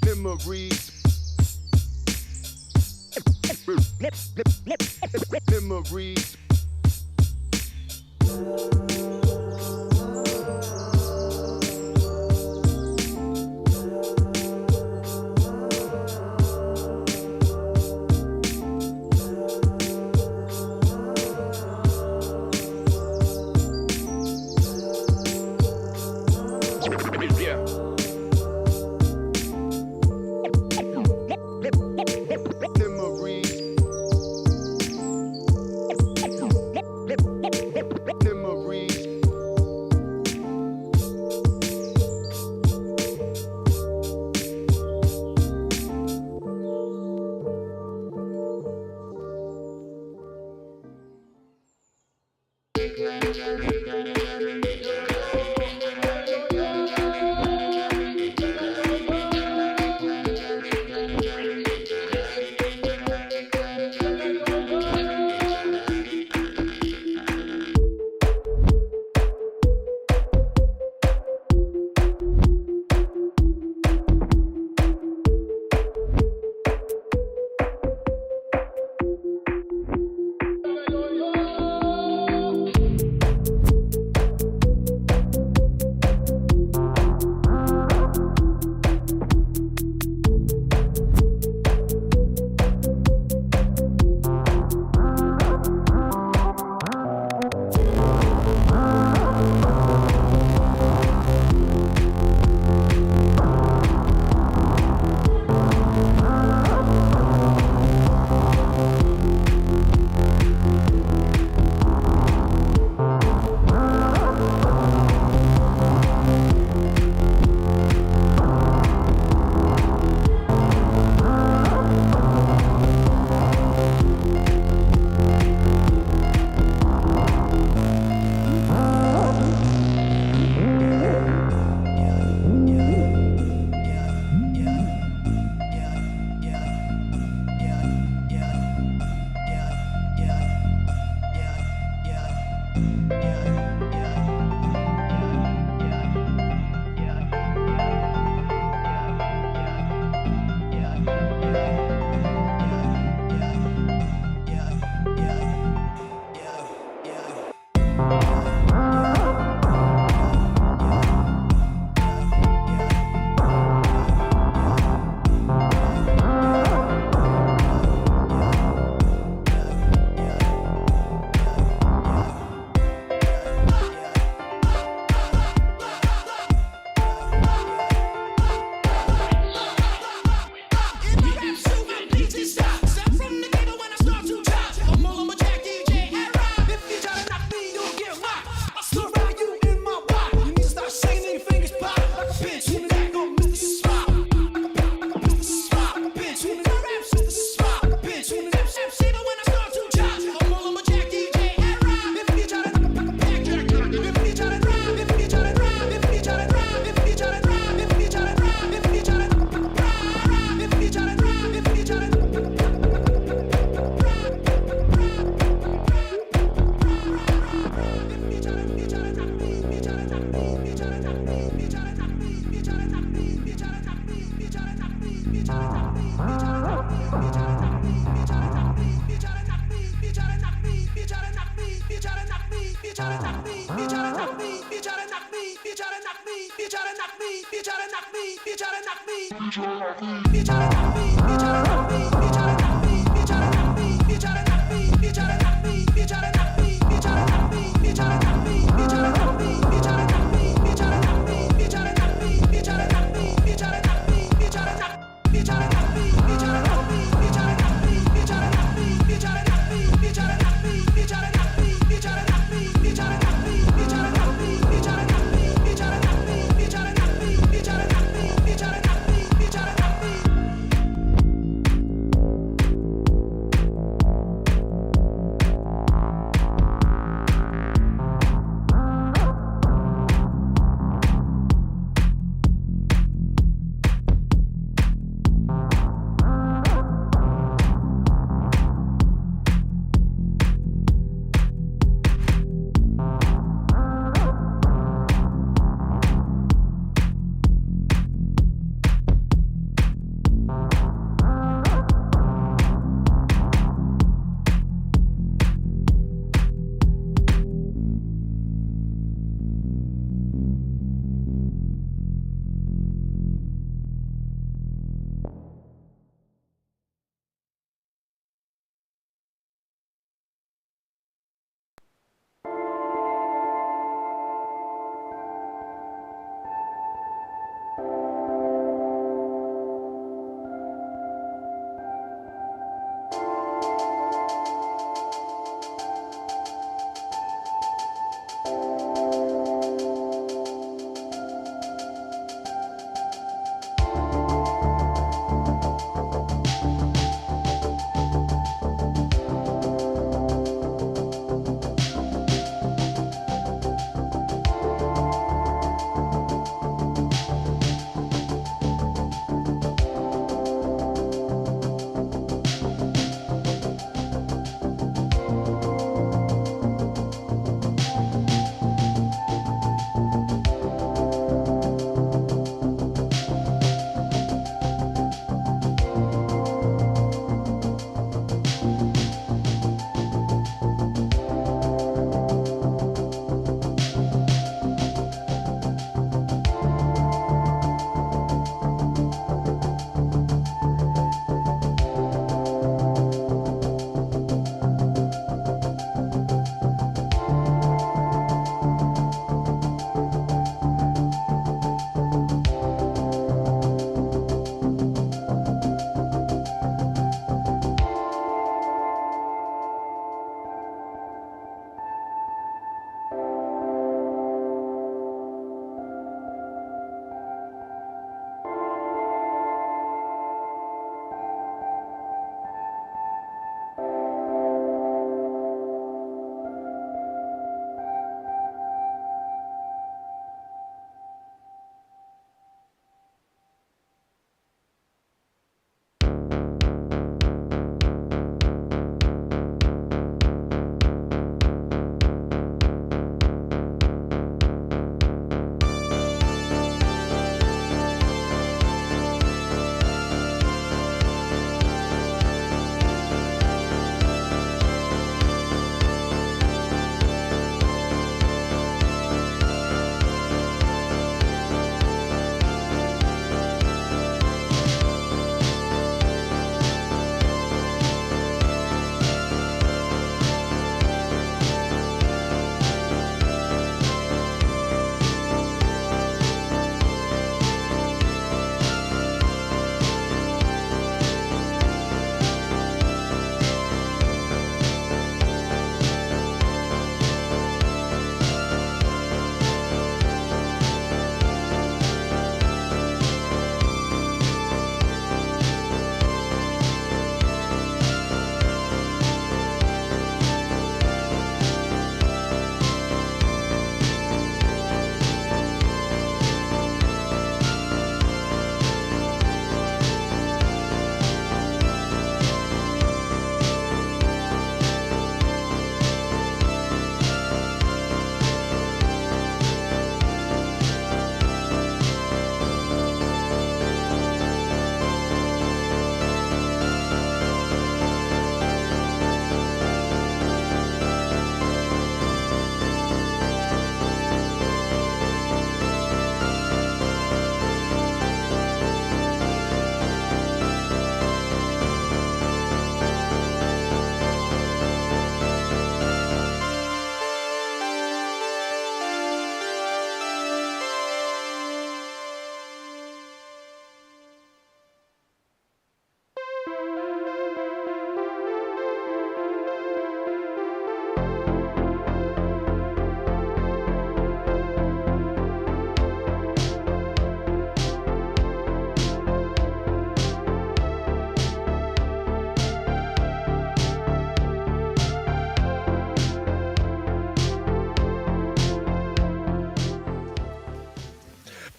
Memories. Memories.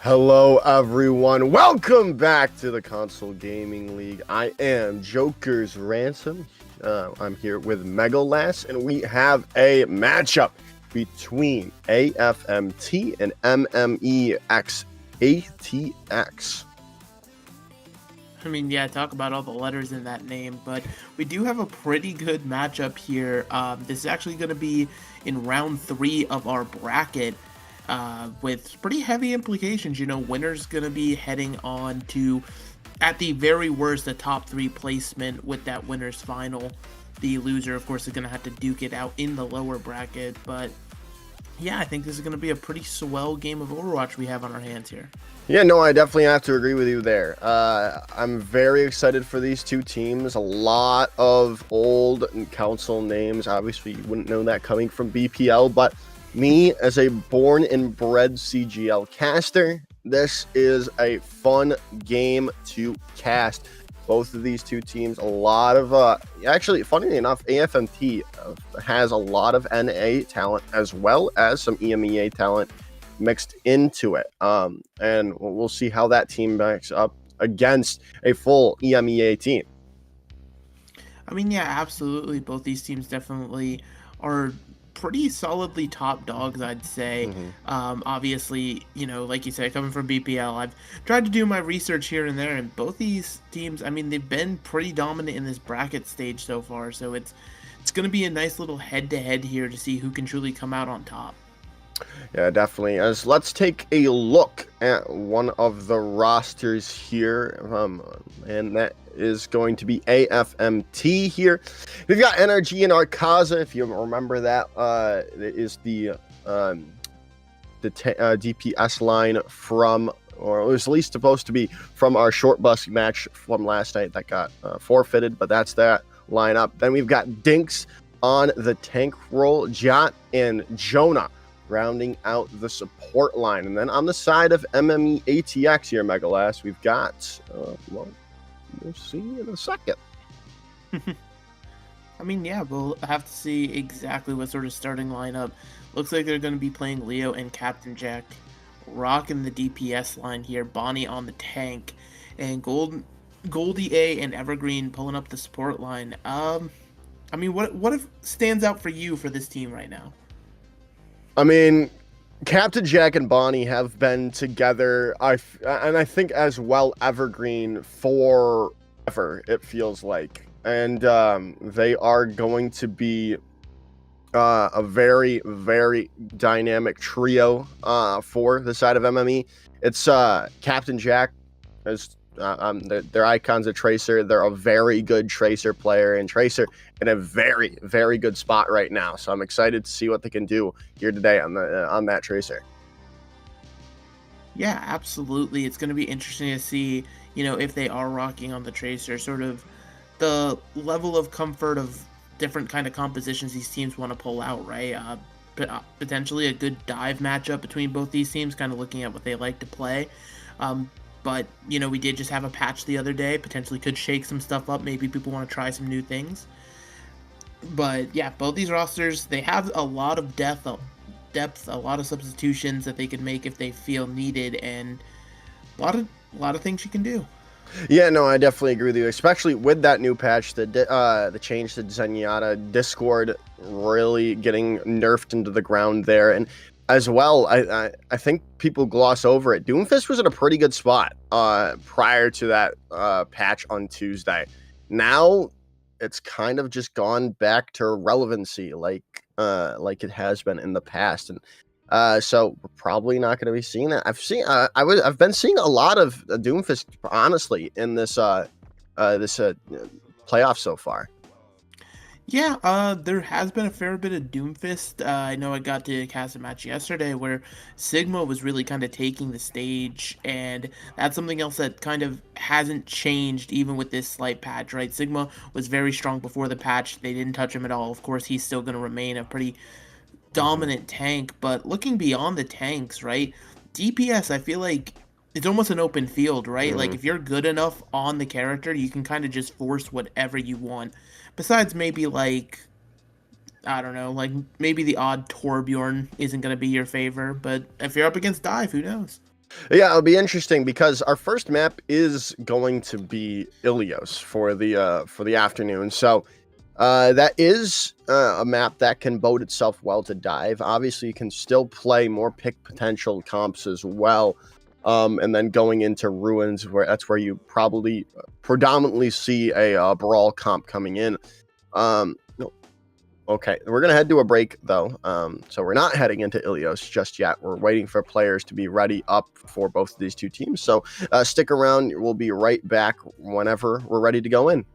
Hello, everyone. Welcome back to the Console Gaming League. I am Joker's Ransom. I'm here with Megalass, and we have a matchup between AFMT and MMExATX. Yeah, talk about all the letters in that name, but we do have a pretty good matchup here. This is actually going to be in round 3 of our bracket with pretty heavy implications. Winner's going to be heading on to, at the very worst, the top 3 placement with that winner's final. The loser, of course, is going to have to duke it out in the lower bracket, but yeah, I think this is going to be a pretty swell game of Overwatch we have on our hands here. Yeah, no, I definitely have to agree with you there. I'm very excited for these two teams. A lot of old council names. Obviously, you wouldn't know that coming from BPL, but me, as a born and bred CGL caster, this is a fun game to cast. Both of these two teams, a lot of, actually, funny enough, AFMT has a lot of NA talent as well as some EMEA talent mixed into it. And we'll see how that team backs up against a full EMEA team. Yeah, absolutely. Both these teams definitely are pretty solidly top dogs, I'd say. Obviously, like you said, coming from BPL, I've tried to do my research here and there, and both these teams, they've been pretty dominant in this bracket stage so far. So it's going to be a nice little head-to-head here to see who can truly come out on top. Yeah, definitely. As let's take a look at one of the rosters here, and that is going to be AFMT here. We've got NRG and Arkaza. If you remember that, it is the DPS line from, or it was at least supposed to be from our short bus match from last night that got forfeited, but that's that lineup. Then we've got Dinks on the tank role, Jot and Jonah rounding out the support line. And then on the side of MMExATX here, Megalass, we've got, well, we'll see in a second. Yeah, we'll have to see exactly what sort of starting lineup. Looks like they're going to be playing Leo and Captain Jack, rocking the DPS line here, Bonnie on the tank, and Goldie A and Evergreen pulling up the support line. What if stands out for you for this team right now? Captain Jack and Bonnie have been together, and I think as well Evergreen forever, it feels like. And they are going to be a very, very dynamic trio for the side of MME. It's Captain Jack, as their icon's a Tracer. They're a very good Tracer player, and Tracer in a very, very good spot right now. So I'm excited to see what they can do here today on that Tracer. Yeah, absolutely. It's going to be interesting to see, if they are rocking on the Tracer, sort of the level of comfort of different kind of compositions these teams want to pull out, right? Potentially a good dive matchup between both these teams, kind of looking at what they like to play. But, we did just have a patch the other day, potentially could shake some stuff up. Maybe people want to try some new things. But yeah, both these rosters, they have a lot of depth, a lot of substitutions that they can make if they feel needed, and a lot of things you can do. Yeah, no, I definitely agree with you, especially with that new patch, the change to Zenyatta, Discord really getting nerfed into the ground there. And as well, I think people gloss over it. Doomfist was in a pretty good spot prior to that patch on Tuesday. Now it's kind of just gone back to relevancy like it has been in the past. And so we're probably not going to be seeing that. I've been seeing a lot of Doomfist, honestly, in this playoff so far. Yeah, there has been a fair bit of Doomfist. I know I got to cast a match yesterday where Sigma was really kind of taking the stage, and that's something else that kind of hasn't changed even with this slight patch, right? Sigma was very strong before the patch. They didn't touch him at all. Of course, he's still going to remain a pretty dominant tank, but looking beyond the tanks, right? DPS, I feel like it's almost an open field, right? Like if you're good enough on the character, you can kind of just force whatever you want. Besides maybe like I don't know, like maybe the odd Torbjorn isn't going to be your favor, but if you're up against Dive, who knows? Yeah, it'll be interesting because our first map is going to be Ilios for the afternoon. So that is a map that can bode itself well to dive. Obviously, you can still play more pick potential comps as well. And then going into Ruins, where that's where you probably predominantly see a brawl comp coming in. No, okay, we're gonna head to a break though. So we're not heading into Ilios just yet. We're waiting for players to be ready up for both of these two teams. So stick around. We'll be right back whenever we're ready to go in.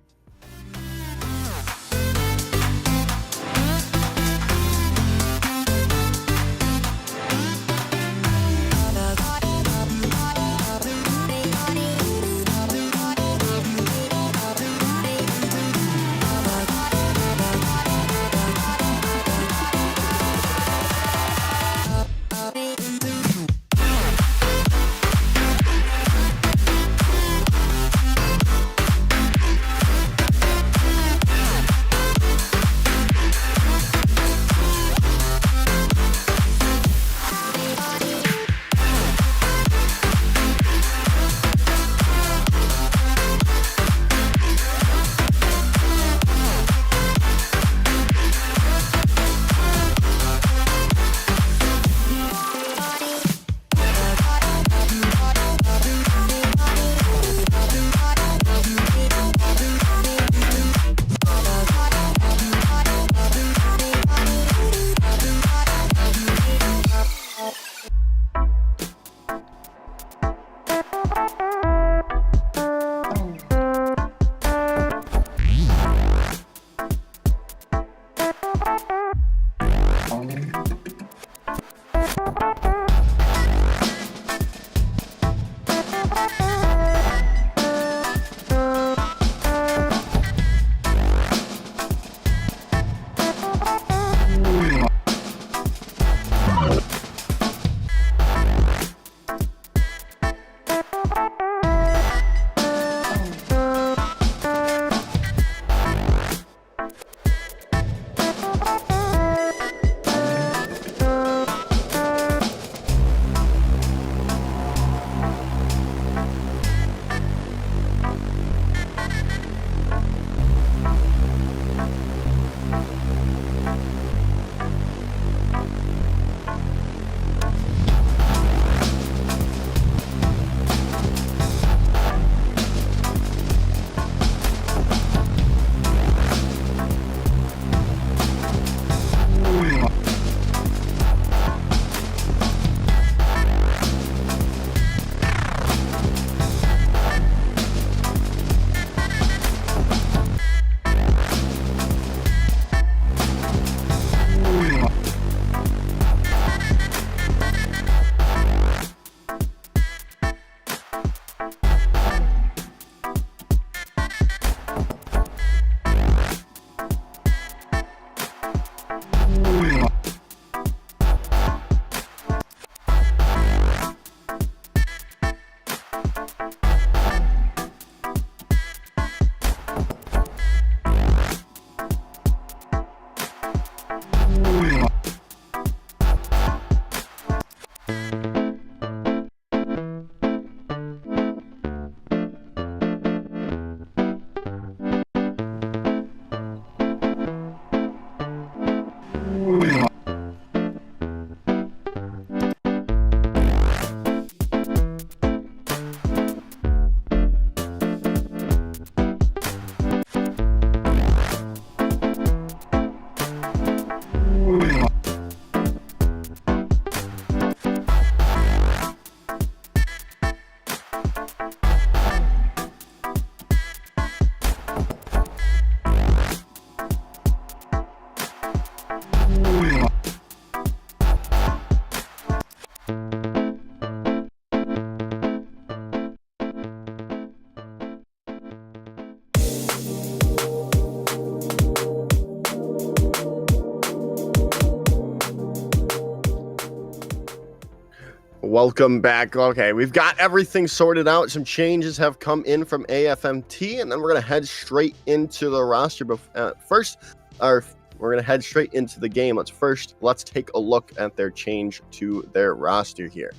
Welcome back. Okay, we've got everything sorted out. Some changes have come in from AFMT, and then we're going to head straight into the roster. We're going to head straight into the game. Let's take a look at their change to their roster here.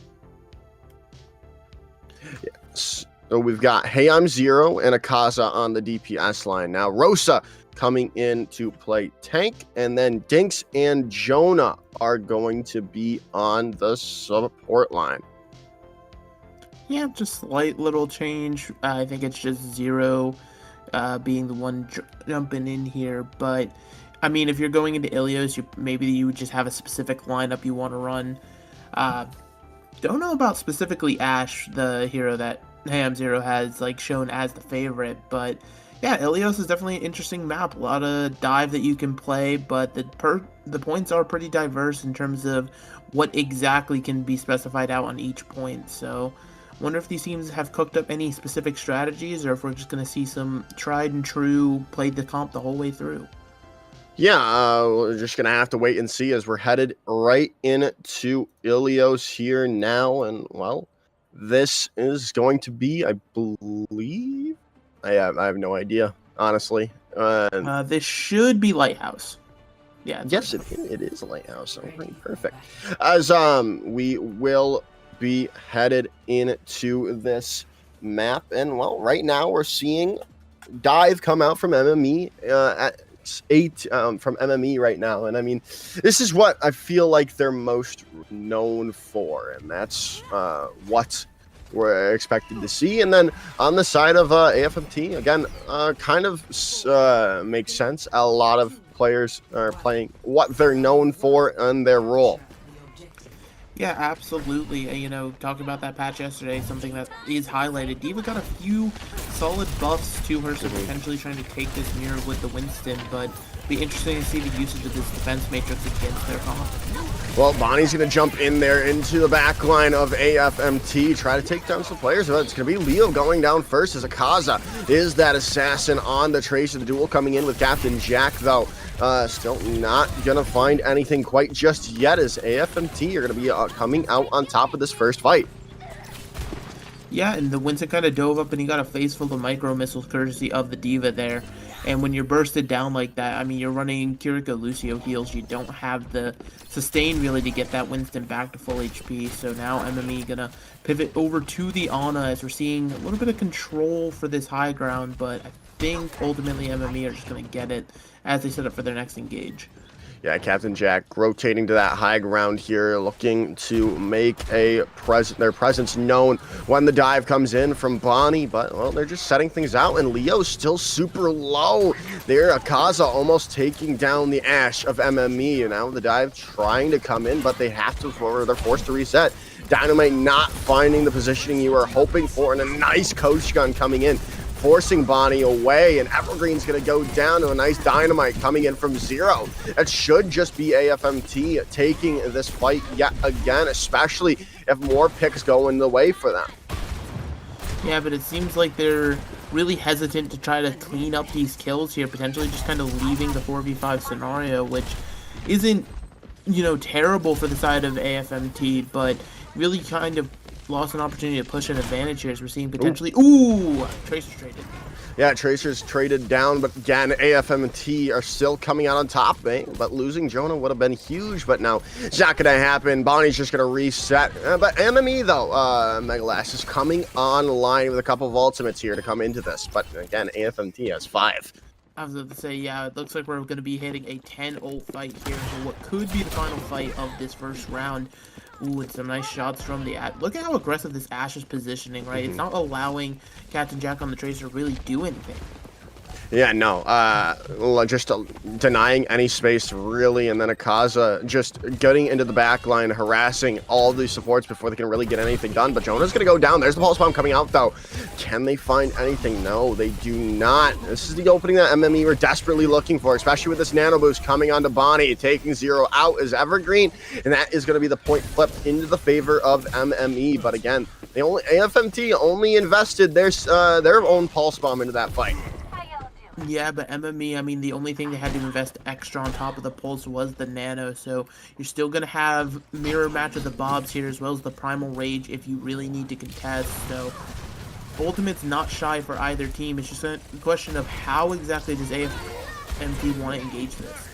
So we've got Hey I'm Zero and Akaza on the DPS line. Now Rosa coming in to play tank, and then Dinks and Jonah are going to be on the support line. Yeah, just slight little change. I think it's just Zero being the one jumping in here. But, I mean, if you're going into Ilios, maybe you would just have a specific lineup you want to run. Don't know about specifically Ashe, the hero that Ham Zero has like shown as the favorite, but yeah, Ilios is definitely an interesting map. A lot of dive that you can play, but the points are pretty diverse in terms of what exactly can be specified out on each point. So, wonder if these teams have cooked up any specific strategies, or if we're just going to see some tried and true played the comp the whole way through. Yeah, we're just gonna have to wait and see as we're headed right into Ilios here now, and well, this is going to be, I believe, I have no idea, honestly. This should be Lighthouse. Yeah. Yes, it is a Lighthouse. All right, perfect. As we will be headed into this map, and well, right now we're seeing Dive come out from MME at 8 from MME right now, and I mean, this is what I feel like they're most known for, and that's what we're expected to see. And then on the side of AFMT, again, kind of makes sense. A lot of players are playing what they're known for and their role. Yeah, absolutely. You know, talking about that patch yesterday, something that is highlighted. D.Va got a few solid buffs to her, so potentially trying to take this mirror with the Winston, but be interesting to see the usage of this defense matrix against their comp. Well, Bonnie's going to jump in there into the back line of AFMT, try to take down some players. It's going to be Leo going down first as Akaza is that assassin on the Tracer. The duel coming in with Captain Jack, though. Still not going to find anything quite just yet as AFMT are going to be coming out on top of this first fight. Yeah, and the Winston kind of dove up and he got a face full of micro missiles courtesy of the D.Va there. And when you're bursted down like that, I mean, you're running Kiriko Lucio heals. You don't have the sustain really to get that Winston back to full HP. So now MME gonna pivot over to the Ana as we're seeing a little bit of control for this high ground, but I think ultimately MME are just gonna get it as they set up for their next engage. Yeah, Captain Jack rotating to that high ground here, looking to make their presence known when the dive comes in from Bonnie. But, well, they're just setting things out, and Leo's still super low. There, Akaza almost taking down the Ashe of MME. And now the dive trying to come in, but they have to, or they're forced to reset. Dynamite not finding the positioning you were hoping for, and a nice coach gun coming in, forcing Bonnie away, and Evergreen's going to go down to a nice Dynamite coming in from Zero. That should just be AFMT taking this fight yet again, especially if more picks go in the way for them. Yeah, but it seems like they're really hesitant to try to clean up these kills here, potentially just kind of leaving the 4v5 scenario, which isn't, you know, terrible for the side of AFMT, but really kind of lost an opportunity to push an advantage here as we're seeing potentially... Ooh! Tracer traded. Yeah, Tracer's traded down, but again, AFMT are still coming out on top, but losing Jonah would have been huge, but now it's not going to happen. Bonnie's just going to reset. But MME, though, MMExATX is coming online with a couple of ultimates here to come into this. But again, AFMT has 5. I was about to say, yeah, it looks like we're going to be hitting a 10-ult fight here for what could be the final fight of this first round. Ooh, and some nice shots from the Ashe. Look at how aggressive this Ashe is positioning, right? It's not allowing Captain Jack on the Tracer to really do anything. Yeah, no, just denying any space, really, and then Akaza just getting into the back line, harassing all these supports before they can really get anything done. But Jonah's going to go down. There's the pulse bomb coming out, though. Can they find anything? No, they do not. This is the opening that MME were desperately looking for, especially with this nano boost coming onto Bonnie, taking Zero out as Evergreen, and that is going to be the point flip into the favor of MME. But again, AFMT only invested their own pulse bomb into that fight. Yeah, but MME, I mean, the only thing they had to invest extra on top of the pulse was the nano, so you're still going to have mirror match of the Bobs here as well as the Primal Rage if you really need to contest, so Ultimate's not shy for either team. It's just a question of how exactly does AFMT want to engage this.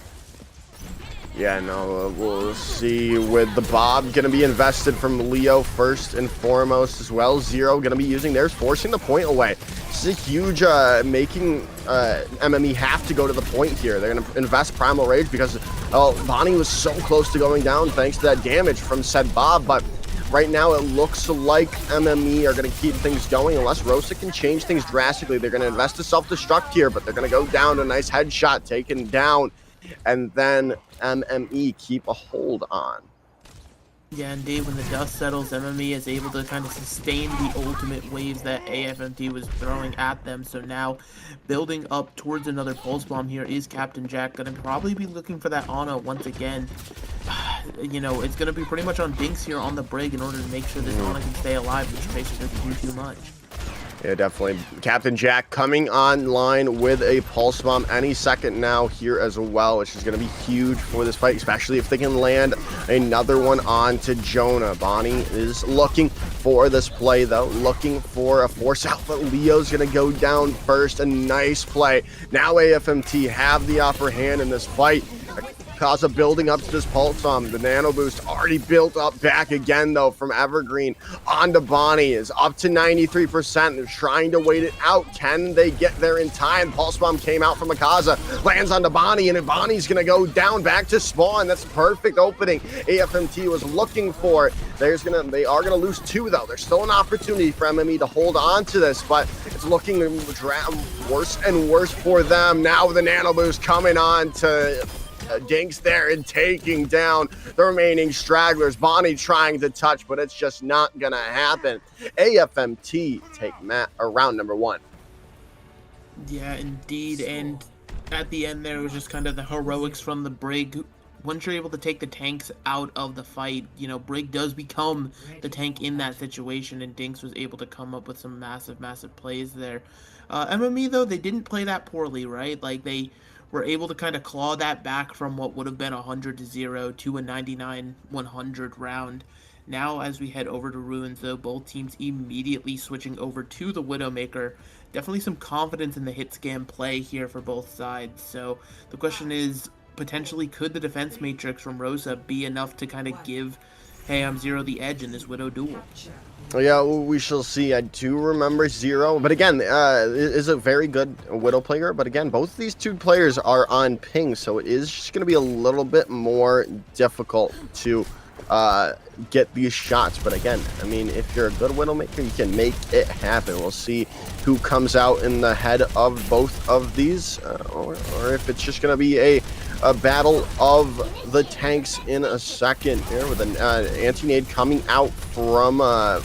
Yeah, no, we'll see with the Bob going to be invested from Leo first and foremost as well. Zero going to be using theirs, forcing the point away. This is a huge making MME have to go to the point here. They're going to invest Primal Rage because Bonnie was so close to going down thanks to that damage from said Bob, but right now it looks like MME are going to keep things going unless Rosa can change things drastically. They're going to invest a self-destruct here, but they're going to go down to a nice headshot taken down, and then MME keep a hold on. Yeah, indeed, when the dust settles, MME is able to kind of sustain the ultimate waves that AFMT was throwing at them. So now, building up towards another pulse bomb here is Captain Jack. Going to probably be looking for that Ana once again. You know, it's going to be pretty much on Dinks here on the Brig in order to make sure this Ana can stay alive, which basically doesn't do too much. Yeah, definitely. Captain Jack coming online with a pulse bomb any second now here as well, which is going to be huge for this fight, especially if they can land another one onto Jonah. Bonnie is looking for this play, though, looking for a force out, but Leo's going to go down first. A nice play. Now AFMT have the upper hand in this fight. Kaza building up to this pulse bomb. The nano boost already built up back again, though, from Evergreen onto Bonnie is up to 93%. They're trying to wait it out. Can they get there in time? Pulse bomb came out from Akaza, lands onto Bonnie, and Bonnie's gonna go down back to spawn. That's perfect opening AFMT was looking for. They are gonna lose two, though. There's still an opportunity for MME to hold on to this, but it's looking worse and worse for them. Now the nano boost coming on to Dinks there and taking down the remaining stragglers. Bonnie trying to touch, but it's just not gonna happen. AFMT take round number one. Yeah, indeed. And at the end there was just kind of the heroics from the Brig. Once you're able to take the tanks out of the fight, you know, Brig does become the tank in that situation, and Dinks was able to come up with some massive plays there. MME, though, they didn't play that poorly, right? Like, they were able to kind of claw that back from what would have been 100-0 to a 99-100 round. Now, as we head over to Ruins, though, both teams immediately switching over to the Widowmaker. Definitely some confidence in the hit scam play here for both sides. So the question is, potentially, could the defense matrix from Rosa be enough to kind of give Zero the edge in this Widow duel? Yeah, we shall see. I do remember Zero, but again, is a very good Widow player. But again, both of these two players are on ping, so it is just going to be a little bit more difficult to get these shots. But again, I mean, if you're a good Widowmaker, you can make it happen. We'll see who comes out in the head of both of these, or if it's just going to be a battle of the tanks in a second here with an anti-nade coming out from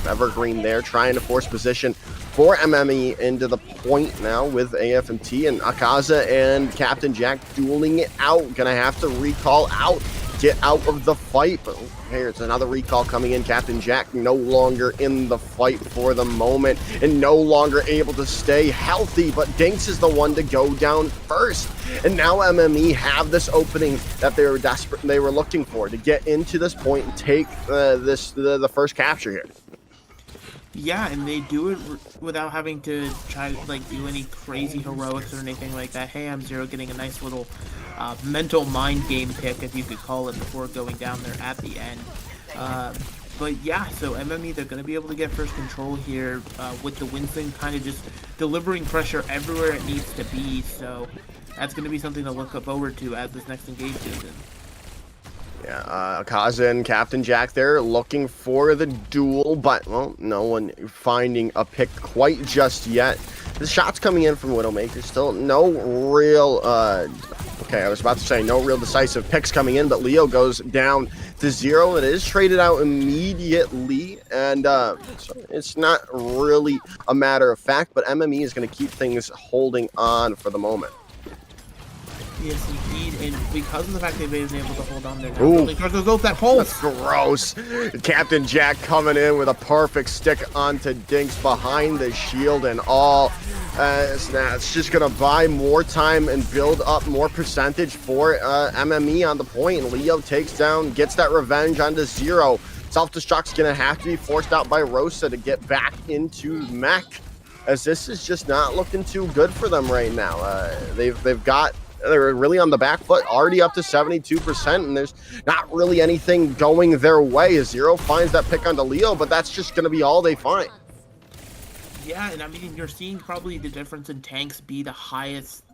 Evergreen there, trying to force position for MME into the point now with AFMT, and Akaza and Captain Jack dueling it out. Gonna have to recall out, get out of the fight, but here's another recall coming in. Captain Jack no longer in the fight for the moment and no longer able to stay healthy, but Dinks is the one to go down first. And now MME have this opening that they were looking for to get into this point and take the first capture here. Yeah, and they do it without having to try to like do any crazy heroics or anything like that. Zero getting a nice little mental mind game pick, if you could call it, before going down there at the end. But yeah, so MME, they're going to be able to get first control here with the Winston kind of just delivering pressure everywhere it needs to be. So that's going to be something to look forward to as this next engage goes in. Yeah, Akaza and Captain Jack there looking for the duel, but, well, no one finding a pick quite just yet. The shots coming in from Widowmaker, still no real, okay, I was about to say no real decisive picks coming in, but Leo goes down to Zero. It is traded out immediately, and so it's not really a matter of fact, but MME is going to keep things holding on for the moment. Yes, indeed, and because of the fact they've been able to hold on there now, they try to go that hole. That's gross. Captain Jack coming in with a perfect stick onto Dinks behind the shield and all. It's just going to buy more time and build up more percentage for MME on the point. Leo takes down, gets that revenge onto Zero. Self-destruct's going to have to be forced out by Rosa to get back into mech, as this is just not looking too good for them right now. They've got they're really on the back foot, already up to 72%, and there's not really anything going their way. Zero finds that pick onto Leo, but that's just going to be all they find. Yeah, and I mean, you're seeing probably the difference in tanks be the highest,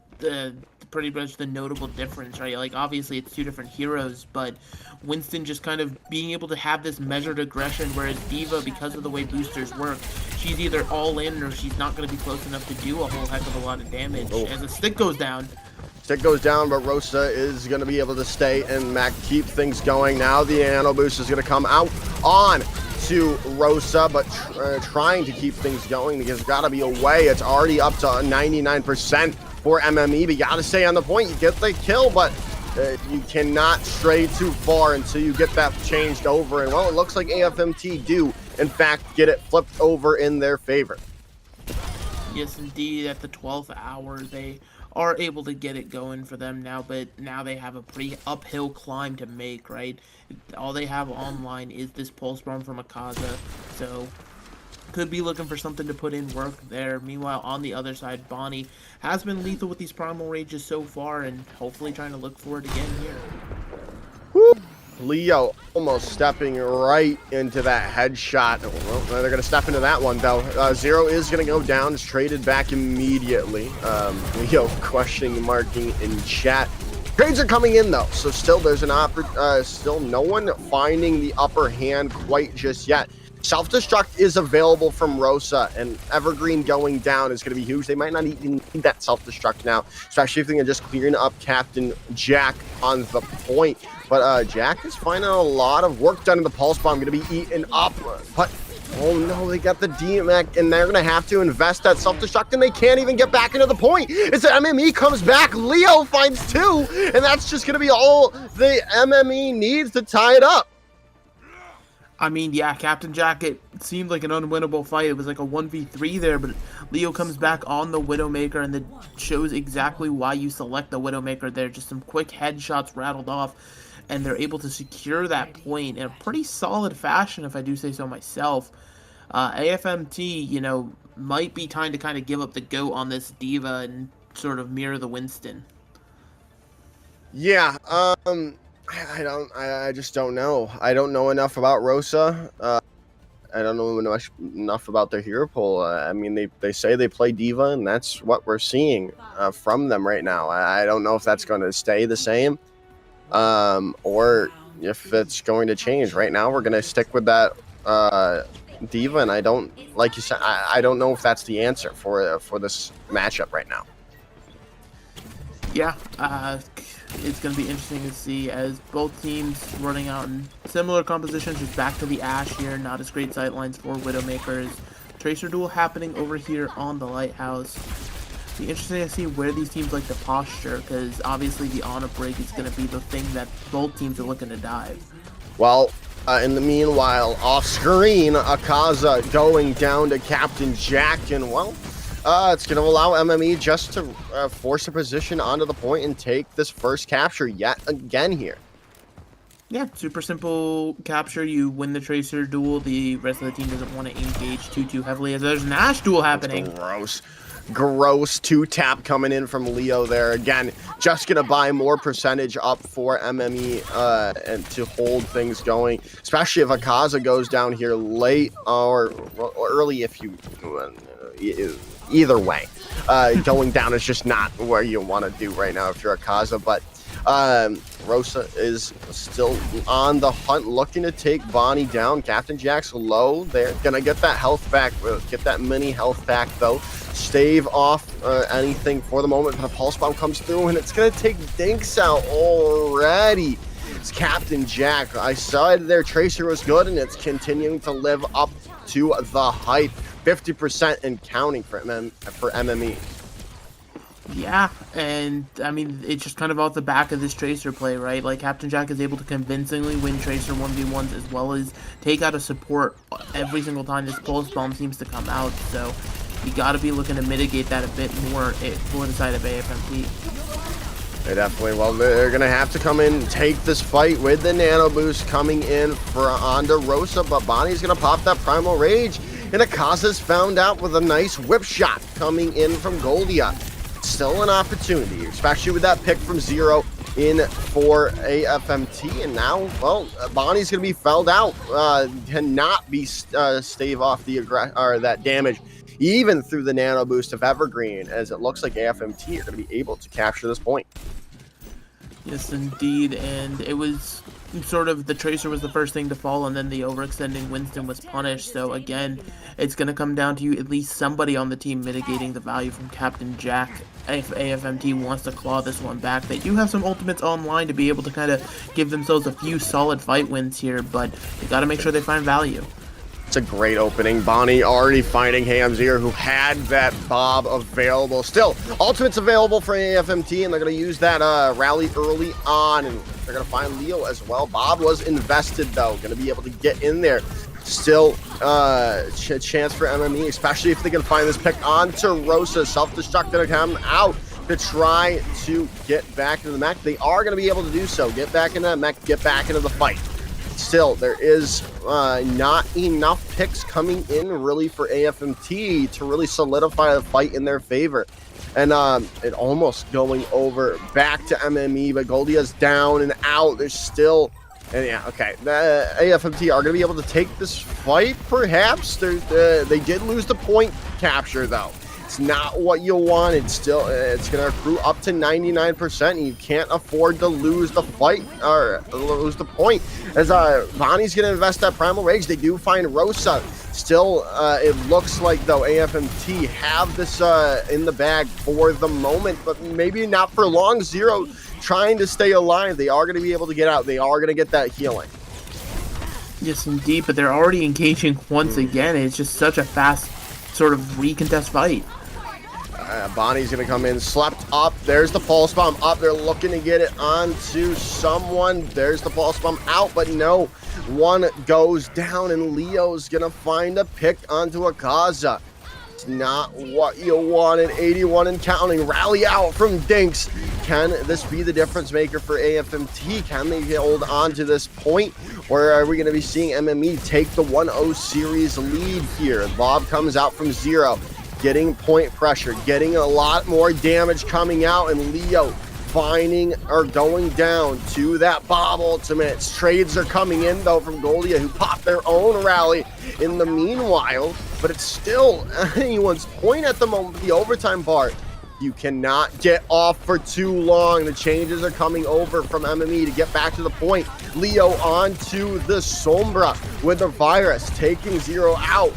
pretty much the notable difference, right? Like, obviously, it's two different heroes, but Winston just kind of being able to have this measured aggression, whereas D.Va, because of the way boosters work, she's either all in or she's not going to be close enough to do a whole heck of a lot of damage. Oh. As the stick goes down, but Rosa is going to be able to stay and Mac keep things going. Now the nano boost is going to come out on to Rosa, but trying to keep things going because there's got to be a way. It's already up to 99% for MME, but you got to stay on the point. You get the kill, but you cannot stray too far until you get that changed over. And well, it looks like AFMT do, in fact, get it flipped over in their favor. Yes, indeed. At the 12th hour, they are able to get it going for them now, but now they have a pretty uphill climb to make, right? All they have online is this pulse bomb from Akaza, so could be looking for something to put in work there. Meanwhile, on the other side, Bonnie has been lethal with these primal rages so far, and hopefully trying to look for it again here. Woo. Leo almost stepping right into that headshot. Well, they're going to step into that one, though. Zero is going to go down. It's traded back immediately. Leo questioning marking in chat. Trades are coming in, though, so still there's an still no one finding the upper hand quite just yet. Self-destruct is available from Rosa, and Evergreen going down is going to be huge. They might not even need that self-destruct now, especially if they can just clearing up Captain Jack on the point. But Jack is finding a lot of work done in the pulse bomb, going to be eaten up. But oh no, they got the DMAC, and they're going to have to invest that self-destruct, and they can't even get back into the point. It's the MME comes back, Leo finds two, and that's just going to be all the MME needs to tie it up. I mean, yeah, Captain Jack, it seemed like an unwinnable fight. It was like a 1v3 there, but Leo comes back on the Widowmaker, and that shows exactly why you select the Widowmaker there. Just some quick headshots rattled off, and they're able to secure that point in a pretty solid fashion, if I do say so myself. AFMT, you know, might be time to kind of give up the goat on this D.Va and sort of mirror the Winston. Yeah, I just don't know. I don't know enough about Rosa. I don't know enough about their hero pool. I mean, they say they play D.Va, and that's what we're seeing from them right now. I don't know if that's going to stay the same or if it's going to change. Right now, we're going to stick with that D.Va, and I don't, like you said, I don't know if that's the answer for this matchup right now. Yeah, it's going to be interesting to see as both teams running out in similar compositions, just back to the Ashe here, not as great sightlines for Widowmakers. Tracer duel happening over here on the Lighthouse. Be interesting to see where these teams like to posture, because obviously the Ana break is going to be the thing that both teams are looking to dive. Well, in the meanwhile, off screen, Akaza going down to Captain Jack, and well, it's going to allow MME just to force a position onto the point and take this first capture yet again here. Yeah, super simple capture. You win the Tracer duel. The rest of the team doesn't want to engage too heavily as there's an Ashe duel happening. Gross 2-tap coming in from Leo there. Again, just going to buy more percentage up for MME and to hold things going, especially if Akaza goes down here late or early if you... either way, going down is just not where you want to do right now if you're Akaza, but Rosa is still on the hunt, looking to take Bonnie down. Captain Jack's low. They're going to get that health back, get that mini health back, though. Stave off anything for the moment, but a pulse bomb comes through, and it's going to take Dinks out already. It's Captain Jack. I said their Tracer was good, and it's continuing to live up to the hype. 50% and counting for MME. Yeah, and I mean, it's just kind of off the back of this Tracer play, right? Like, Captain Jack is able to convincingly win Tracer 1v1s as well as take out a support every single time this pulse bomb seems to come out, so you got to be looking to mitigate that a bit more for the side of AFMT. They definitely, well, they're going to have to come in and take this fight with the nano boost coming in for onto Rosa, but Bonnie's going to pop that Primal Rage. And Akaza's found out with a nice whip shot coming in from Goldia. still an opportunity, especially with that pick from Zero in for AFMT. And now, well, Bonnie's going to be felled out. Cannot be stave off the that damage, even through the nano boost of Evergreen, as it looks like AFMT are going to be able to capture this point. Yes, indeed, and it was sort of the Tracer was the first thing to fall, and then the overextending Winston was punished. So again, it's going to come down to at least somebody on the team mitigating the value from Captain Jack. If AFMT wants to claw this one back, they do have some ultimates online to be able to kind of give themselves a few solid fight wins here, but they got to make sure they find value. It's a great opening. Bonnie already finding Hamzir, who had that Bob available. Still, ultimates available for AFMT, and they're going to use that rally early on, and they're going to find Leo as well. Bob was invested, though, going to be able to get in there. Still, chance for MME, especially if they can find this pick onto Rosa. Self-destruct going to come out to try to get back into the mech. They are going to be able to do so. Get back into that mech, get back into the fight. Still, there is not enough picks coming in really for AFMT to really solidify the fight in their favor. And it almost going over back to MME, but Goldia's down and out. There's still, and yeah, okay. The AFMT are going to be able to take this fight, perhaps. They did lose the point capture, though. It's not what you wanted. Still, it's going to accrue up to 99%, and you can't afford to lose the fight or lose the point. As Bonnie's going to invest that Primal Rage, they do find Rosa. Still, it looks like, though, AFMT have this in the bag for the moment, but maybe not for long. Zero trying to stay alive. They are going to be able to get out. They are going to get that healing. Yes, indeed, but they're already engaging once again. It's just such a fast sort of recontest fight. Bonnie's going to come in, slept up. There's the pulse bomb up. They're looking to get it onto someone. There's the pulse bomb out, but no. One goes down, and Leo's going to find a pick onto Akaza. It's not what you wanted. 81 and counting. Rally out from Dinks. Can this be the difference maker for AFMT? Can they hold on to this point? Or are we going to be seeing MME take the 1-0 series lead here? Bob comes out from Zero, getting point pressure, getting a lot more damage coming out, and Leo finding or going down to that Bob ultimates. Trades are coming in, though, from Goldia, who popped their own rally in the meanwhile, but it's still anyone's point at the moment. The overtime part, you cannot get off for too long. The changes are coming over from MME to get back to the point. Leo onto the Sombra with the virus, taking Zero out.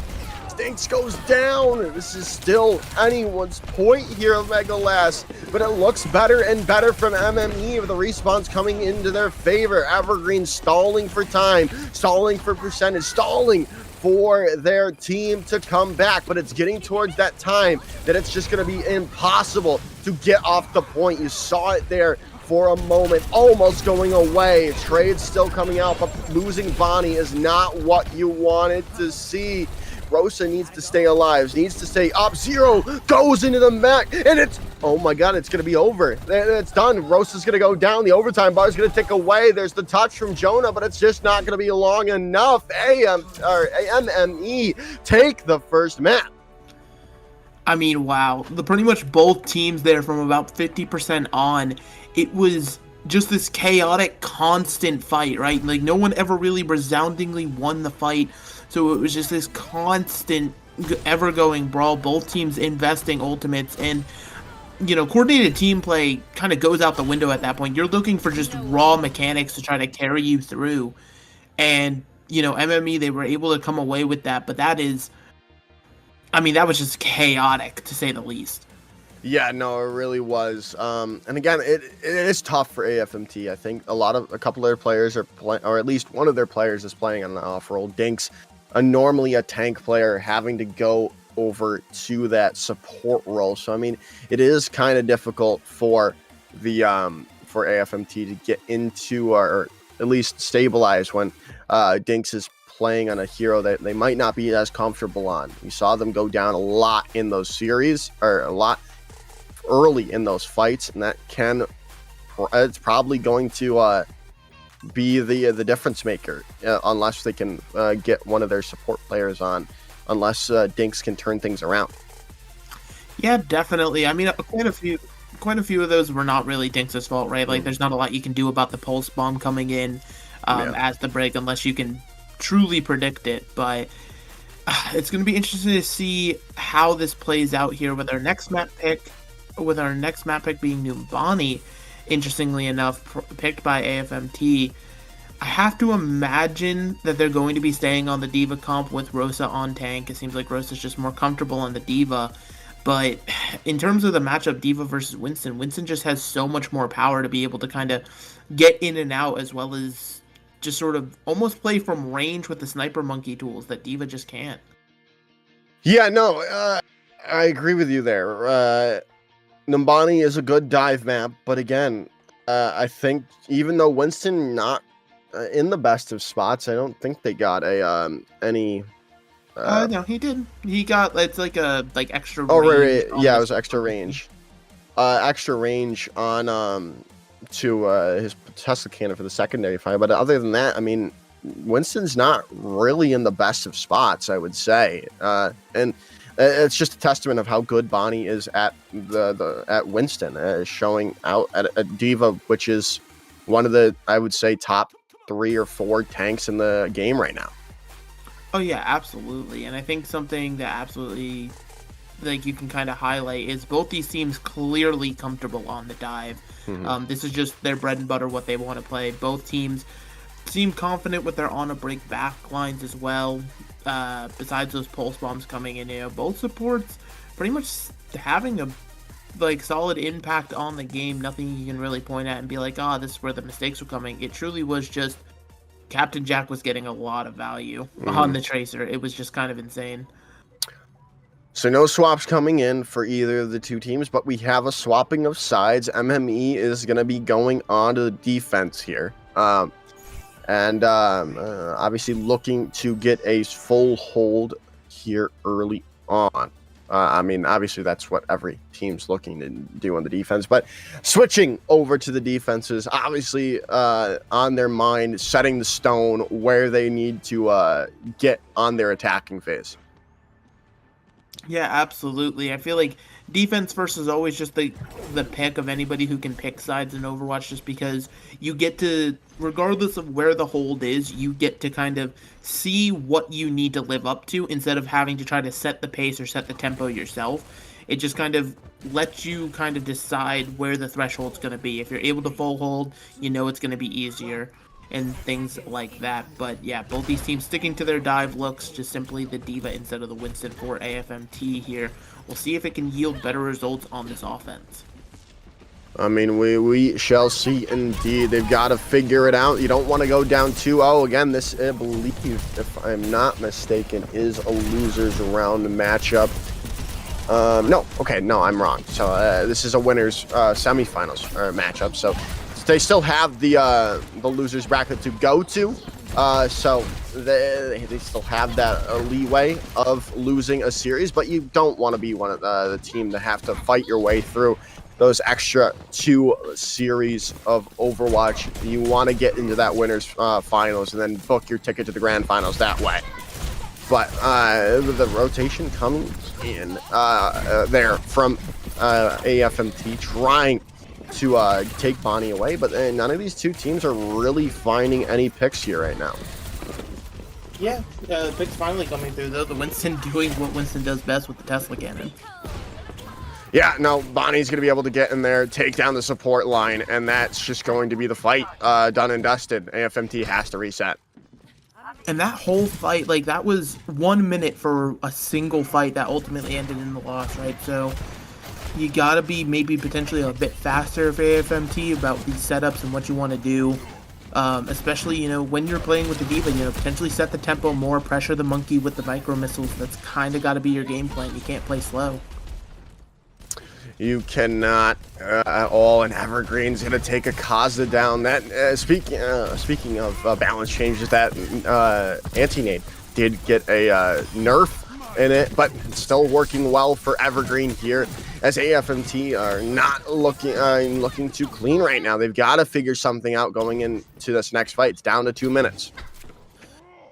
Stinks goes down. This is still anyone's point here, Megalas, but it looks better and better from MME with the respawns coming into their favor. Evergreen stalling for time, stalling for percentage, stalling for their team to come back, but it's getting towards that time that it's just going to be impossible to get off the point. You saw it there for a moment, almost going away. Trade still coming out, but losing Bonnie is not what you wanted to see. Rosa needs to stay alive, needs to stay up. Zero goes into the mech, and it's, oh my god, it's going to be over. It's done. Rosa's going to go down. The overtime bar is going to tick away. There's the touch from Jonah, but it's just not going to be long enough. MME take the first map. I mean, wow. Pretty much both teams there from about 50% on. It was just this chaotic, constant fight, right? Like, no one ever really resoundingly won the fight. So it was just this constant, ever-going brawl, both teams investing ultimates, and, you know, coordinated team play kind of goes out the window at that point. You're looking for just raw mechanics to try to carry you through, and, you know, MME, they were able to come away with that, but that is, I mean, that was just chaotic, to say the least. Yeah, no, it really was. And again, it is tough for AFMT. I think a couple of their players are playing, or at least one of their players is playing on the off-roll. Dinks, normally a tank player, having to go over to that support role. So I mean, it is kind of difficult for the for AFMT to get into or at least stabilize when Dinks is playing on a hero that they might not be as comfortable on. We saw them go down a lot in those series, or a lot early in those fights, and that it's probably going to be the difference maker unless they can get one of their support players on, unless Dinks can turn things around. Yeah, definitely. I mean, quite a few of those were not really Dinx's fault, right? Like, Mm, there's not a lot you can do about the pulse bomb coming in yeah. as the break unless you can truly predict it. But it's going to be interesting to see how this plays out here with our next map pick, being Numbani. Interestingly enough, picked by AFMT. I have to imagine that they're going to be staying on the Diva comp with Rosa on tank. It seems like Rosa's just more comfortable on the Diva. But in terms of the matchup, Diva versus Winston, Winston just has so much more power to be able to kind of get in and out, as well as just sort of almost play from range with the sniper monkey tools that Diva just can't. Yeah, no, I agree with you there. Numbani is a good dive map, but again, I think even though Winston not in the best of spots, I don't think they got a any. No, he did. He got it's like a extra Oh, range on yeah, it this was extra range. Extra range on to his Tesla cannon for the secondary fire. But other than that, I mean, Winston's not really in the best of spots, I would say. And it's just a testament of how good Bonnie is at at Winston, showing out at a Diva, which is one of the, I would say, top 3 or 4 tanks in the game right now. Oh yeah, absolutely. And I think something that absolutely like you can kind of highlight is both these teams clearly comfortable on the dive. This is just their bread and butter, what they want to play. Both teams seem confident with their on a break back lines as well. Besides those pulse bombs coming in, both supports pretty much having a solid impact on the game. Nothing you can really point at and be like, this is where the mistakes were coming. It truly was just Captain Jack was getting a lot of value on the Tracer. It was just kind of insane. So no swaps coming in for either of the two teams, but we have a swapping of sides. MME is going to be going on to the defense here. Obviously looking to get a full hold here early on. I mean, obviously that's what every team's looking to do on the defense, but switching over to the defenses, obviously on their mind, setting the stone where they need to get on their attacking phase. Yeah, absolutely. I feel like defense first is always just the pick of anybody who can pick sides in Overwatch, just because you get to, regardless of where the hold is, you get to kind of see what you need to live up to instead of having to try to set the pace or set the tempo yourself. It just kind of lets you kind of decide where the threshold's going to be. If you're able to full hold, you know it's going to be easier and things like that. But yeah, both these teams sticking to their dive looks, just simply the Diva instead of the Winston for AFMT here. We'll see if it can yield better results on this offense. I mean, we shall see indeed. They've got to figure it out. You don't want to go down 2-0. Again, this, I believe, if I'm not mistaken, is a loser's round matchup. No, I'm wrong. So this is a winner's semifinals matchup. So they still have the losers bracket to go to, so they still have that leeway of losing a series, but you don't want to be one of the team to have to fight your way through those extra 2 series of Overwatch. You want to get into that winners finals and then book your ticket to the grand finals that way. But the rotation coming in there from AFMT trying to take Bonnie away, but none of these two teams are really finding any picks here right now. Yeah, the pick's finally coming through, though. The Winston doing what Winston does best with the Tesla cannon. Yeah, no, Bonnie's going to be able to get in there, take down the support line, and that's just going to be the fight done and dusted. AFMT has to reset. And that whole fight, that was 1 minute for a single fight that ultimately ended in the loss, right? So you gotta be maybe potentially a bit faster for AFMT about these setups and what you want to do. Especially, when you're playing with the Diva, potentially set the tempo more, pressure the monkey with the micro missiles. That's kind of got to be your game plan. You can't play slow. You cannot at all, and Evergreen's going to take a Kaza down. That speaking of balance changes, that anti-nade did get a nerf in it, but still working well for Evergreen here, as AFMT are not looking too clean right now. They've got to figure something out going into this next fight. It's down to 2 minutes.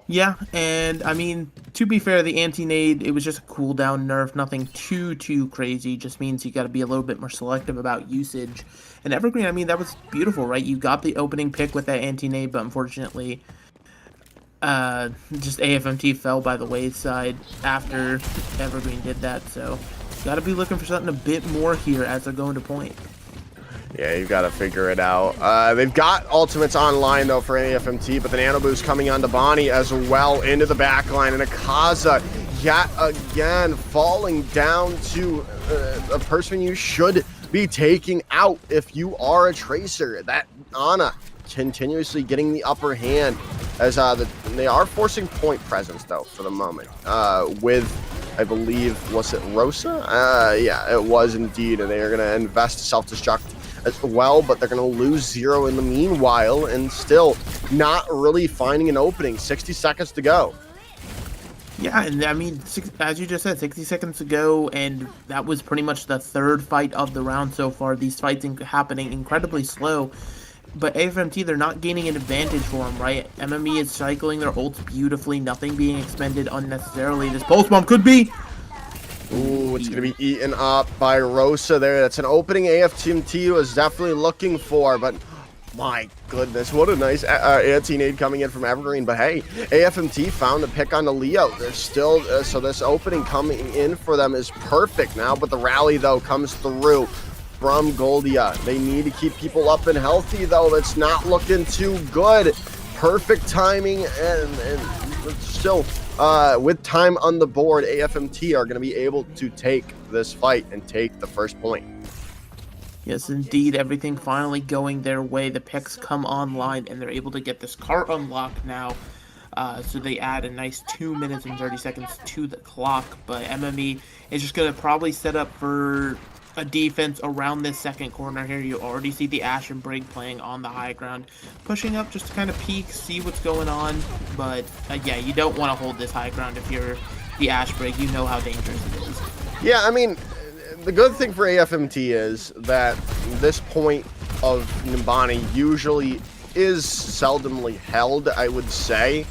Yeah, and I mean, to be fair, the anti-nade, it was just a cooldown nerf, nothing too crazy. Just means you got to be a little bit more selective about usage. And Evergreen, I mean, that was beautiful, right? You got the opening pick with that anti-nade, but unfortunately, just AFMT fell by the wayside after Evergreen did that. So, got to be looking for something a bit more here as they're going to point. Yeah, you've got to figure it out. They've got ultimates online, though, for AFMT, but the Nano Boost coming onto Bonnie as well into the back line. And Akaza, yet again, falling down to a person you should be taking out if you are a Tracer. That Ana continuously getting the upper hand as they are forcing point presence, though, for the moment, with... I believe, was it Rosa? Yeah, it was indeed, and they are going to invest self-destruct as well, but they're going to lose Zero in the meanwhile, and still not really finding an opening. 60 seconds to go. Yeah, and I mean, as you just said, 60 seconds to go, and that was pretty much the third fight of the round so far. These fights happening incredibly slow. But AFMT, they're not gaining an advantage for them, right? MME is cycling their ults beautifully, nothing being expended unnecessarily. This pulse bomb could be... Ooh, it's going to be eaten up by Rosa there. That's an opening AFMT was definitely looking for, but my goodness, what a nice anti-nade coming in from Evergreen. But hey, AFMT found a pick on the Leo. They're still, so this opening coming in for them is perfect now, but the rally, though, comes through from Goldia. They need to keep people up and healthy, though. It's not looking too good. Perfect timing, and still, with time on the board, AFMT are going to be able to take this fight and take the first point. Yes, indeed. Everything finally going their way. The picks come online, and they're able to get this cart unlocked now. So they add a nice 2 minutes and 30 seconds to the clock. But MME is just going to probably set up for a defense around this second corner here. You already see the Ash and Brig playing on the high ground, pushing up just to kind of peek, see what's going on. But yeah, you don't want to hold this high ground if you're the Ash Brig. You know how dangerous it is. Yeah, I mean, the good thing for AFMT is that this point of Nimbani usually is seldomly held, I would say.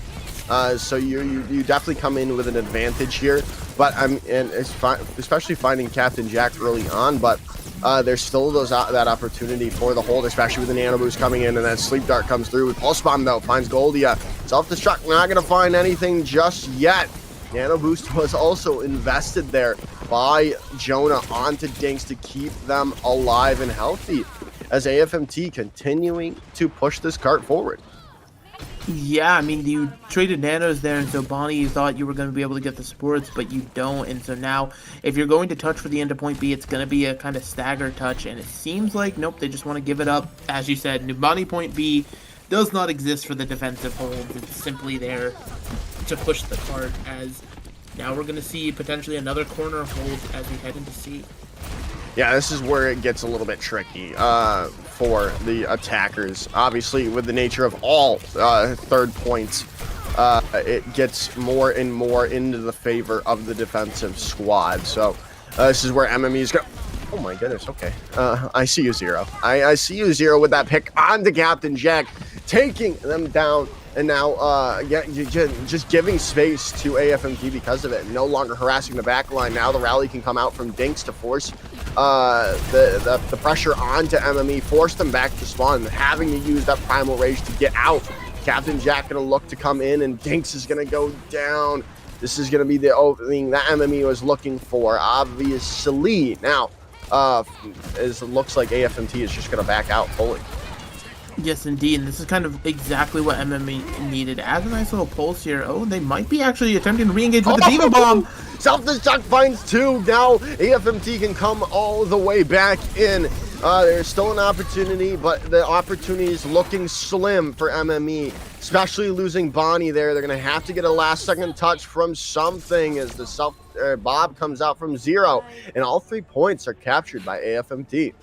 So you definitely come in with an advantage here. But and it's especially finding Captain Jack early on. But there's still that opportunity for the hold, especially with the Nano Boost coming in, and that Sleep Dart comes through. With Pulse Bomb, though, finds Goldia. Self-destruct, not going to find anything just yet. Nano Boost was also invested there by Jonah onto Dinks to keep them alive and healthy, as AFMT continuing to push this cart forward. Yeah, I mean, you traded nanos there, and so Bonnie, you thought you were going to be able to get the supports, but you don't. And so now, if you're going to touch for the end of point B, it's going to be a kind of stagger touch, and it seems like, nope, they just want to give it up. As you said, Bonnie point B does not exist for the defensive holds. It's simply there to push the cart, as now we're going to see potentially another corner hold as we head into C. Yeah, this is where it gets a little bit tricky for the attackers. Obviously, with the nature of all third points, it gets more and more into the favor of the defensive squad. So this is where MME is going. Oh my goodness, okay. I see you, Zero. I see you, Zero, with that pick onto Captain Jack, taking them down. And now, just giving space to AFMT because of it. No longer harassing the back line. Now the rally can come out from Dinks to force the pressure onto MME, force them back to spawn, having to use that Primal Rage to get out. Captain Jack going to look to come in, and Dinks is going to go down. This is going to be the opening that MME was looking for, obviously. Now, it looks like AFMT is just going to back out fully. Yes, indeed, and this is kind of exactly what MME needed. As a nice little pulse here. Oh, they might be actually attempting to re-engage with the Diva Bomb. Self-destruct finds two. Now AFMT can come all the way back in. There's still an opportunity, but the opportunity is looking slim for MME, especially losing Bonnie there. They're going to have to get a last-second touch from something as the Bob comes out from Zero, and all 3 points are captured by AFMT.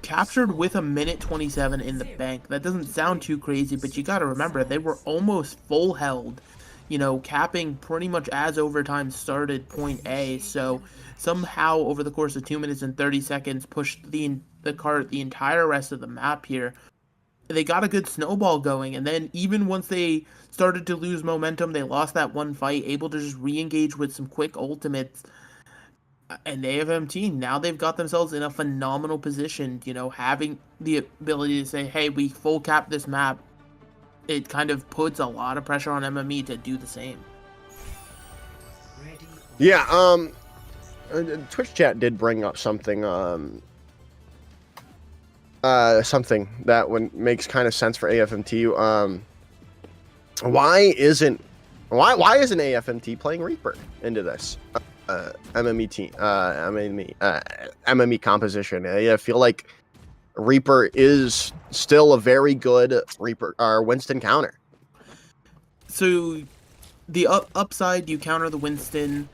Captured with a minute 27 in the bank. That doesn't sound too crazy, but you got to remember, they were almost full held, you know, capping pretty much as overtime started point A. So somehow over the course of 2 minutes and 30 seconds, pushed the cart the entire rest of the map here. they got a good snowball going, and then even once they started to lose momentum, they lost that one fight, able to just re-engage with some quick ultimates. And AFMT, now they've got themselves in a phenomenal position, you know, having the ability to say, hey, we full cap this map. It kind of puts a lot of pressure on MME to do the same. Yeah, Twitch chat did bring up something, something that makes kind of sense for AFMT. Why isn't AFMT playing Reaper into this MME composition? I feel like Reaper is still a very good Reaper or Winston counter. So the upside, you counter the Winston.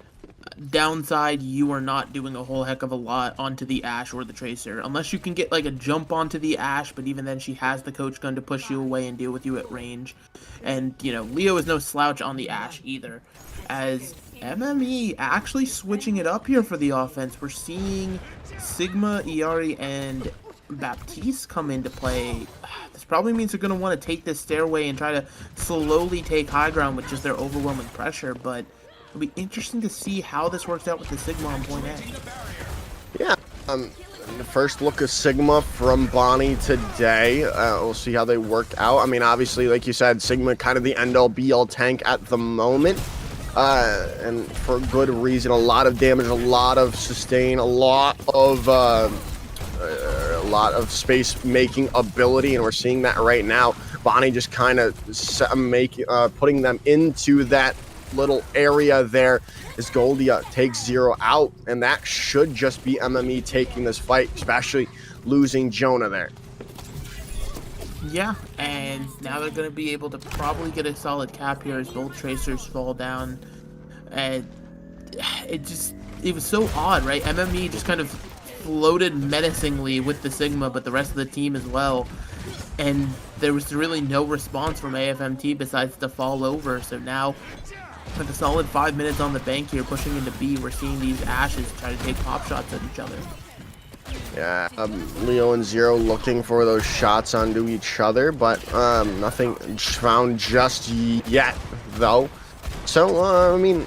Downside, you are not doing a whole heck of a lot onto the Ashe or the Tracer, unless you can get like a jump onto the Ashe, but even then she has the coach gun to push you away and deal with you at range. And, you know, Leo is no slouch on the Ashe either. As MME actually switching it up here for the offense, we're seeing Sigma, Iari, and Baptiste come into play. This probably means they're going to want to take this stairway and try to slowly take high ground with just their overwhelming pressure, but it'll be interesting to see how this works out with the Sigma on point A. Yeah, the first look of Sigma from Bonnie today. We'll see how they work out. I mean, obviously, like you said, Sigma kind of the end-all be-all tank at the moment. And for good reason, a lot of damage, a lot of sustain, a lot of space-making ability, and we're seeing that right now. Bonnie just kind of putting them into that little area there as Goldia takes 0 out, and that should just be MME taking this fight, especially losing Jonah there. Yeah, and now they're going to be able to probably get a solid cap here as both Tracers fall down. And it was so odd, right? MME just kind of floated menacingly with the Sigma, but the rest of the team as well. And there was really no response from AFMT besides to fall over. So now, with a solid 5 minutes on the bank here, pushing into B, we're seeing these Ashes try to take pop shots at each other. Yeah, Leo and Zero looking for those shots onto each other, but nothing found just yet, though. So, I mean,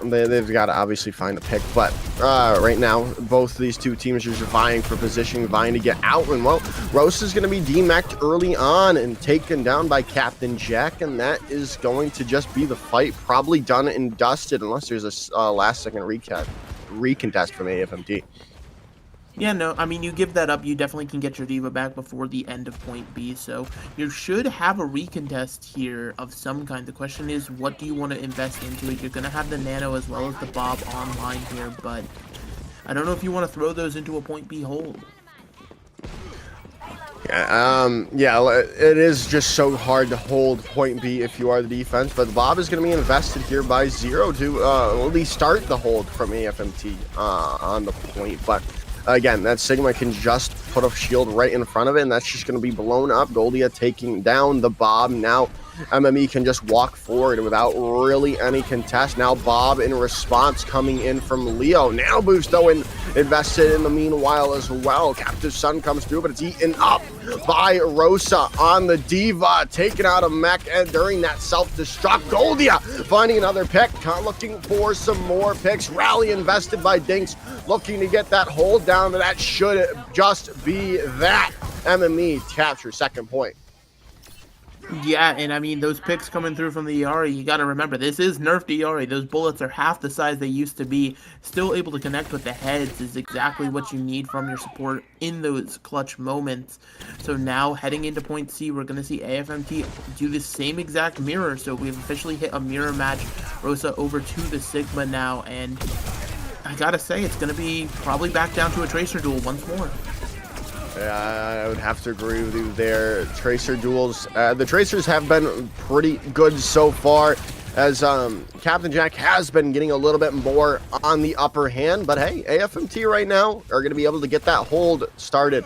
they've got to obviously find a pick, but right now, both of these two teams are just vying for position, vying to get out, and well, Rosa's going to be demeched early on and taken down by Captain Jack, and that is going to just be the fight, probably done and dusted, unless there's a last-second recontest from AFMT. Yeah, no, I mean, you give that up, you definitely can get your Diva back before the end of point B, so you should have a recontest here of some kind. The question is, what do you want to invest into it? You're going to have the Nano as well as the Bob online here, but I don't know if you want to throw those into a point B hold. Yeah, it is just so hard to hold point B if you are the defense, but Bob is going to be invested here by Zero to at least start the hold from AFMT on the point, but again, that Sigma can just put a shield right in front of it, and that's just going to be blown up. Goldia taking down the Bob. Now MME can just walk forward without really any contest. Now Bob in response coming in from Leo. Nano boost though invested in the meanwhile as well. Captive Sun comes through, but it's eaten up by Rosa on the Diva, taken out of mech, and during that self-destruct, Goldia finding another pick, looking for some more picks. Rally invested by Dinks, looking to get that hold down, and that should just be that. MME captures second point. Yeah, and I mean, those picks coming through from the Iari, you got to remember, this is nerfed Iari. Those bullets are half the size they used to be. Still able to connect with the heads is exactly what you need from your support in those clutch moments. So now, heading into point C, we're going to see AFMT do the same exact mirror. So we've officially hit a mirror match. Rosa over to the Sigma now, and I got to say, it's going to be probably back down to a Tracer duel once more. Yeah, I would have to agree with you there. Tracer duels, the Tracers have been pretty good so far, as Captain Jack has been getting a little bit more on the upper hand, but hey, AFMT right now are going to be able to get that hold started.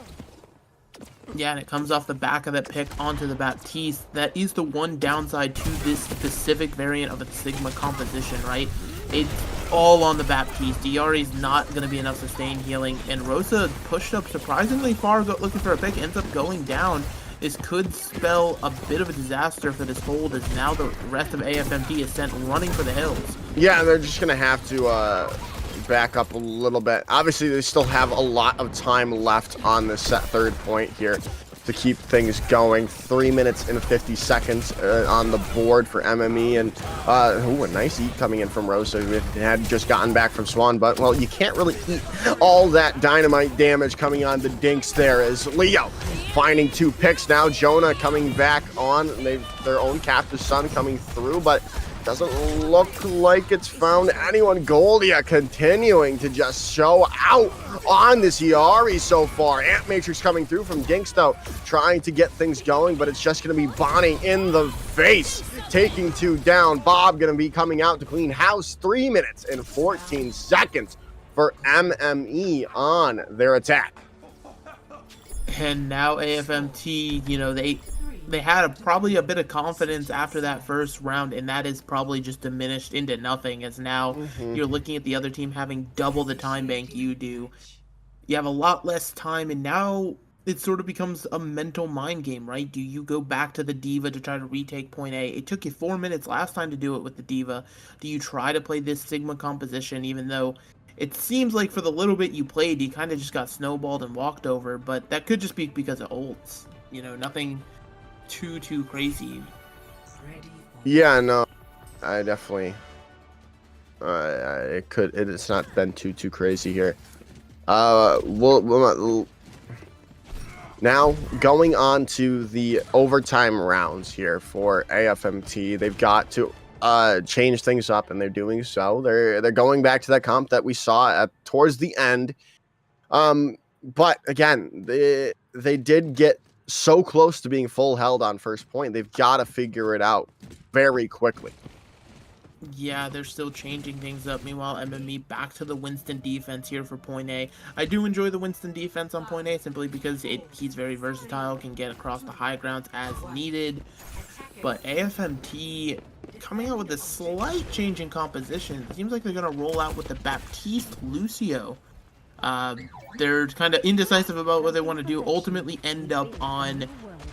Yeah, and it comes off the back of that pick onto the Baptiste. That is the one downside to this specific variant of the Sigma composition, right? all on the Baptiste. Diari's not going to be enough sustained healing, and Rosa pushed up surprisingly far, looking for a pick, ends up going down. This could spell a bit of a disaster for this hold, as now the rest of AFMT is sent running for the hills. Yeah, they're just going to have to back up a little bit. Obviously, they still have a lot of time left on the set third point here to keep things going. 3 minutes and 50 seconds on the board for MME, and a nice eat coming in from Rosa, who had just gotten back from Swan, but well, you can't really eat all that dynamite damage coming on the Dinks there, as Leo finding 2 picks now. Jonah coming back on, they've their own captive son coming through, but doesn't look like it's found anyone. Goldia continuing to just show out on this Iari so far. Ant Matrix coming through from Dinks, though, trying to get things going, but it's just going to be Bonnie in the face, taking 2 down. Bob going to be coming out to clean house. 3 minutes and 14 seconds for MME on their attack. And now AFMT, you know, they had probably a bit of confidence after that first round, and that is probably just diminished into nothing, as now you're looking at the other team having double the time bank you do. You have a lot less time, and now it sort of becomes a mental mind game, right? Do you go back to the Diva to try to retake point A? It took you 4 minutes last time to do it with the Diva. Do you try to play this Sigma composition, even though it seems like for the little bit you played, you kind of just got snowballed and walked over, but that could just be because of ults. You know, nothing too crazy. Yeah, no, I definitely it's not been too crazy here. We'll now going on to the overtime rounds here for AFMT. They've got to change things up, and they're doing so. They're going back to that comp that we saw towards the end. But again, they did get so close to being full held on first point. They've got to figure it out very quickly. Yeah, they're still changing things up. Meanwhile, MME back to the Winston defense here for point A. I do enjoy the Winston defense on point A simply because he's very versatile, can get across the high grounds as needed. But AFMT coming out with a slight change in composition. It seems like they're going to roll out with the Baptiste Lucio. They're kind of indecisive about what they want to do, ultimately end up on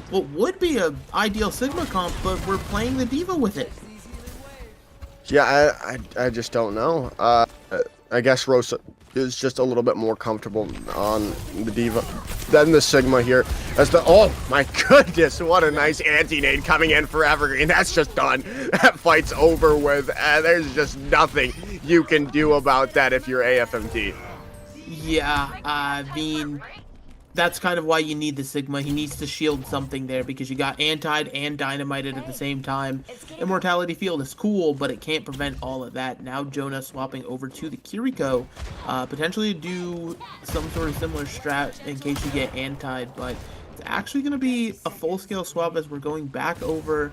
what would be a ideal Sigma comp, but we're playing the Diva with it. Yeah, I just don't know. I guess Rosa is just a little bit more comfortable on the Diva than the Sigma here. As oh my goodness, what a nice anti-nade coming in for Evergreen. That's just done. That fight's over with. There's just nothing you can do about that if you're AFMT. Yeah, I mean, that's kind of why you need the Sigma. He needs to shield something there, because you got antied and dynamited at the same time. Immortality Field is cool, but it can't prevent all of that. Now Jonah swapping over to the Kiriko, potentially do some sort of similar strat in case you get antied, but it's actually going to be a full-scale swap as we're going back over.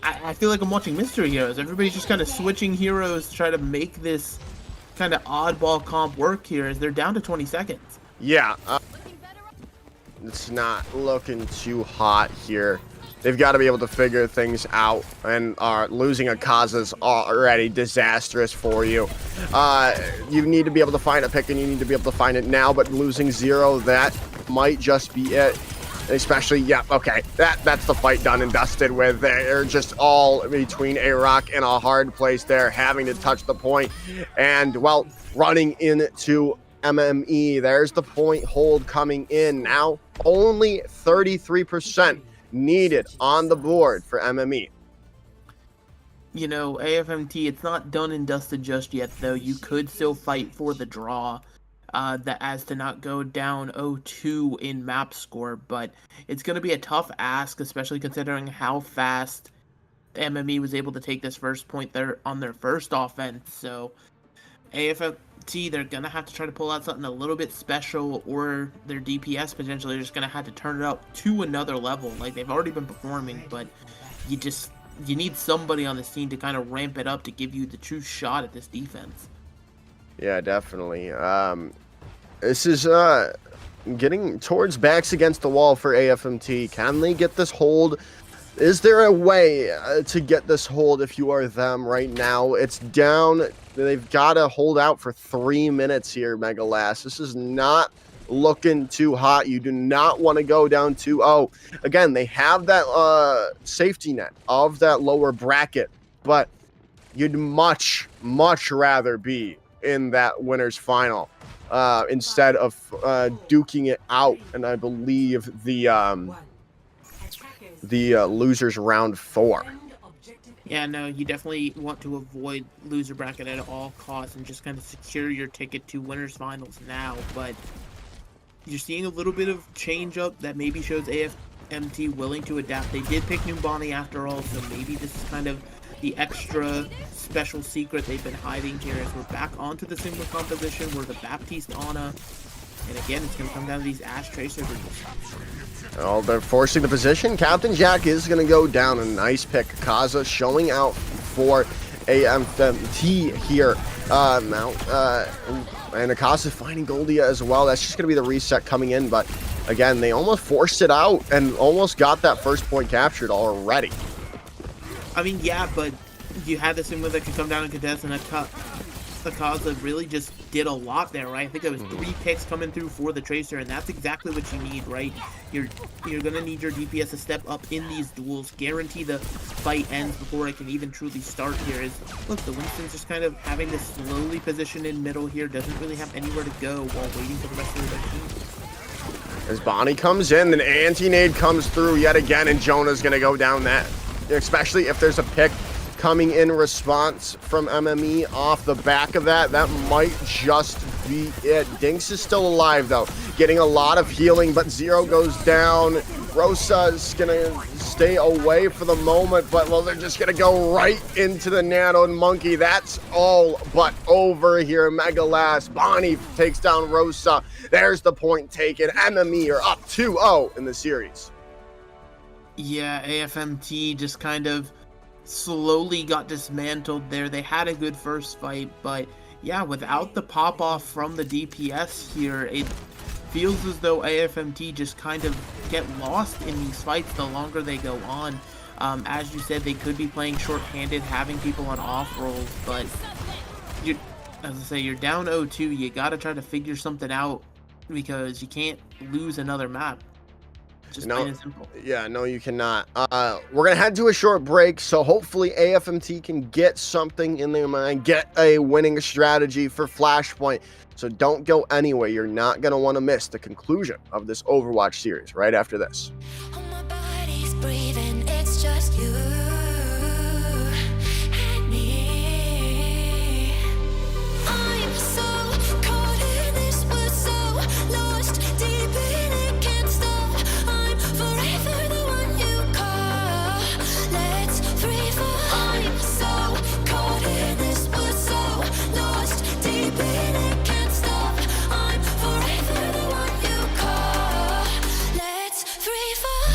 I feel like I'm watching Mystery Heroes. Everybody's just kind of switching heroes to try to make this kind of oddball comp work here, as they're down to 20 seconds. Yeah, it's not looking too hot here. They've got to be able to figure things out, and losing a Kaza's already disastrous for you. You need to be able to find a pick, and you need to be able to find it now, but losing 0, that might just be it. Especially, yeah, okay, that's the fight done and dusted with. They're just all between a rock and a hard place there, having to touch the point, and, well, running into MME. There's the point hold coming in now. Only 33% needed on the board for MME. You know, AFMT, it's not done and dusted just yet, though. You could still fight for the draw. That as to not go down 0-2 in map score, but it's going to be a tough ask, especially considering how fast MME was able to take this first point there on their first offense. So AFMT, they're going to have to try to pull out something a little bit special, or their DPS potentially are just going to have to turn it up to another level. Like, they've already been performing, but you need somebody on this team to kind of ramp it up to give you the true shot at this defense. Yeah, definitely. This is getting towards backs against the wall for AFMT. Can they get this hold Is there a way to get this hold if you are them right now? It's down. They've got to hold out for 3 minutes here, Megalast. This is not looking too hot. You do not want to go down 2-0. Again, they have that safety net of that lower bracket, but you'd much rather be in that winner's final instead of duking it out. And I believe the losers round 4. Yeah, no, you definitely want to avoid loser bracket at all costs and just kind of secure your ticket to winners finals now. But you're seeing a little bit of change up that maybe shows AFMT willing to adapt. They did pick Numbani after all, so maybe this is kind of the extra special secret they've been hiding here as we're back onto the single composition where the Baptiste Ana, and again, it's going to come down to these Ash Tracer bridges. Oh, they're forcing the position. Captain Jack is going to go down. A nice pick. Kaza showing out for AFMT here. And Akaza finding Goldia as well. That's just going to be the reset coming in. But again, they almost forced it out and almost got that first point captured already. I mean, yeah, but you had this Sigma that could come down and contest, and Akaza really just did a lot there, right? I think there was 3 picks coming through for the Tracer, and that's exactly what you need, right? You're gonna need your DPS to step up in these duels, guarantee the fight ends before it can even truly start here. Look, the Winston's just kind of having this slowly positioned in middle here, doesn't really have anywhere to go while waiting for the rest of the team. As Bonnie comes in, an anti-nade comes through yet again, and Jonah's gonna go down that. Especially if there's a pick coming in response from MME off the back of that. That might just be it. Dinks is still alive, though. Getting a lot of healing, but Zero goes down. Rosa is going to stay away for the moment, but, well, they're just going to go right into the Nano Monkey. That's all but over here. Megalast. Bonnie takes down Rosa. There's the point taken. MME are up 2-0 in the series. Yeah, AFMT just kind of slowly got dismantled there. They had a good first fight, but yeah, without the pop-off from the DPS here, it feels as though AFMT just kind of get lost in these fights the longer they go on. As you said, they could be playing short-handed, having people on off rolls, but as I say, you're down 0-2. You gotta try to figure something out because you can't lose another map. Just plain and simple. Yeah, no, you cannot. We're going to head to a short break, so hopefully AFMT can get something in their mind, get a winning strategy for Flashpoint. So don't go anywhere. You're not going to want to miss the conclusion of this Overwatch series right after this. Oh, my body's breathing, it's just you and me. I'm so caught in this, we're so lost deep in it, can't stop. I'm forever the one you call. Let's free fall. I'm so caught in this, we're so lost deep in it, can't stop. I'm forever the one you call. Let's free fall.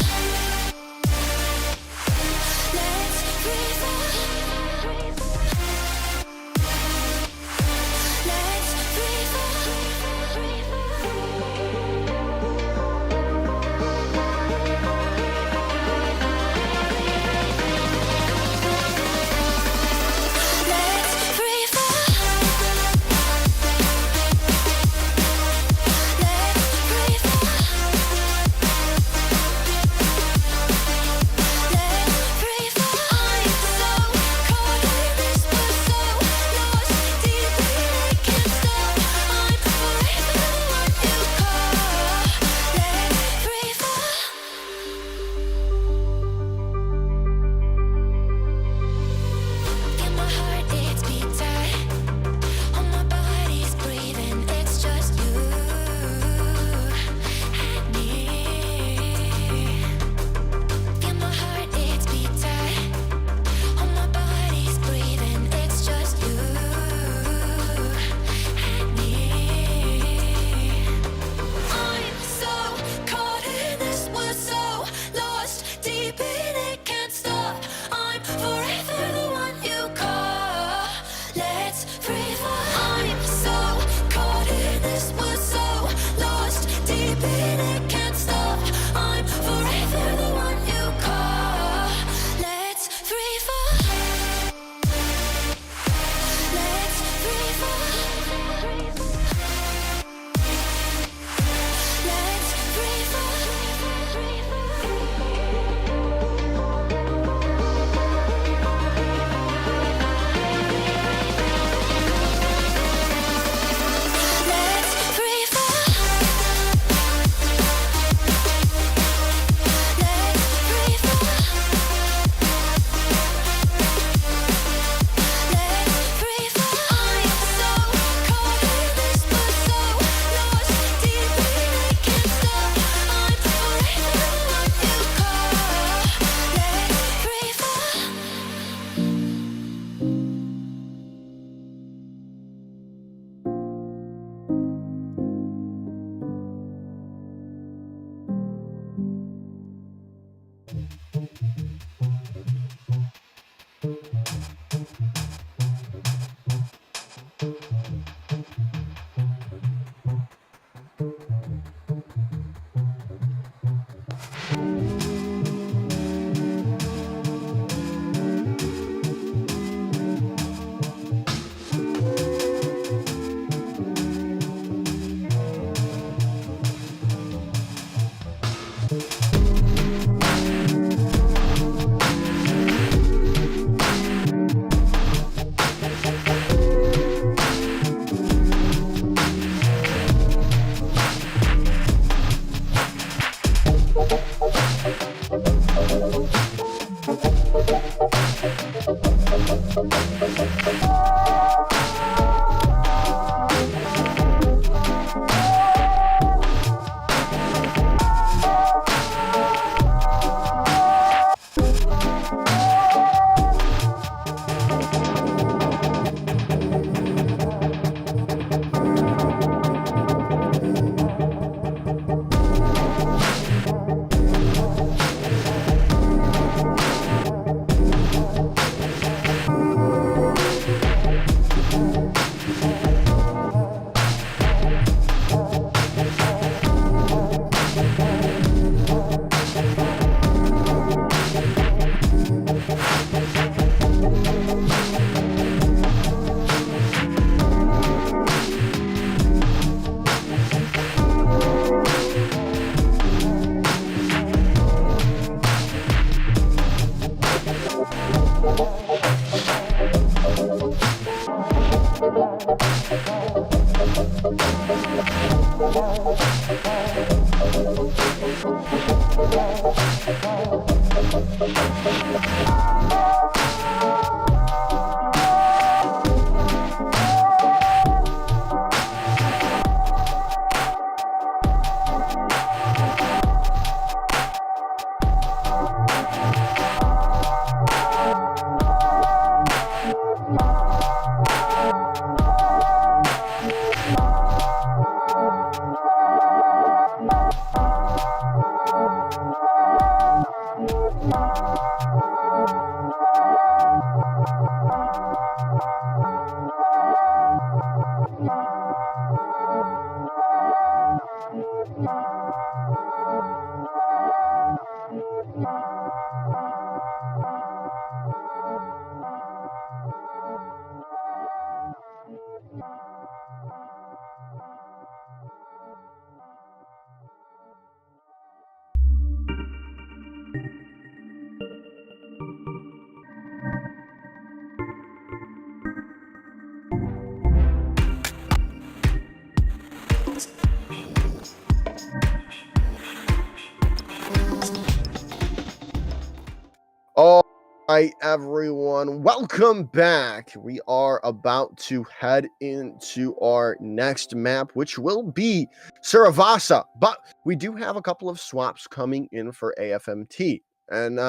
All right, everyone, welcome back. We are about to head into our next map, which will be Saravasa, but we do have a couple of swaps coming in for AFMT, and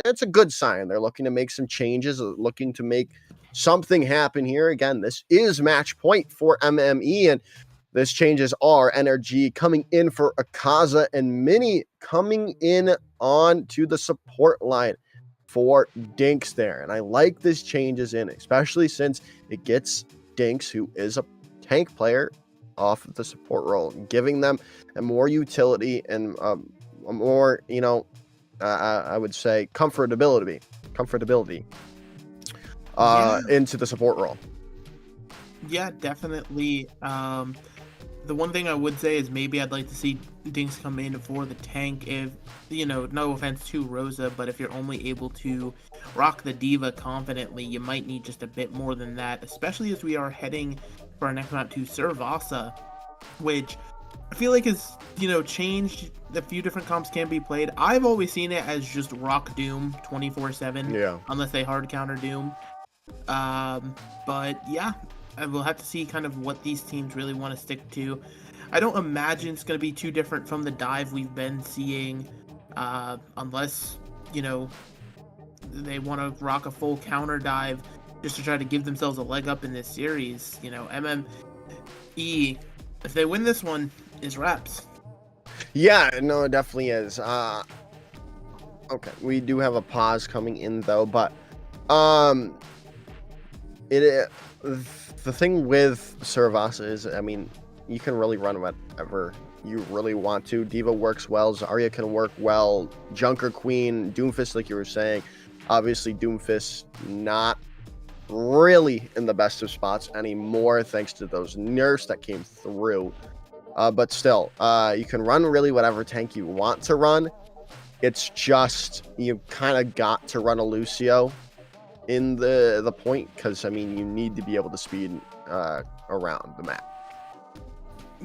it's a good sign. They're looking to make some changes, looking to make something happen here. Again, this is match point for MME, and this changes are NRG coming in for Akaza and Mini coming in on to the support line for Dinks there. And I like this changes in, especially since it gets Dinks, who is a tank player, off of the support role, giving them a more utility and a more, I would say comfortability into the support role. Yeah, definitely. The one thing I would say is maybe I'd like to see Dinks come in for the tank if, no offense to Rosa, but if you're only able to rock the Diva confidently, you might need just a bit more than that, especially as we are heading for our next map to Saravasa, which I feel like has, changed. A few different comps can be played. I've always seen it as just rock Doom 24/7, Yeah. unless they hard counter Doom. But yeah, we'll have to see kind of what these teams really want to stick to. I don't imagine it's going to be too different from the dive we've been seeing, unless, they want to rock a full counter dive just to try to give themselves a leg up in this series. MME, if they win this one, is reps. Yeah, no, it definitely is. Okay, we do have a pause coming in though, but the thing with Saravasa is, you can really run whatever you really want to. Diva works well, Zarya can work well, Junker Queen, Doomfist, like you were saying. Obviously, Doomfist not really in the best of spots anymore, thanks to those nerfs that came through. But still, you can run really whatever tank you want to run. It's just, you kind of got to run a Lucio in the point, because, you need to be able to speed around the map.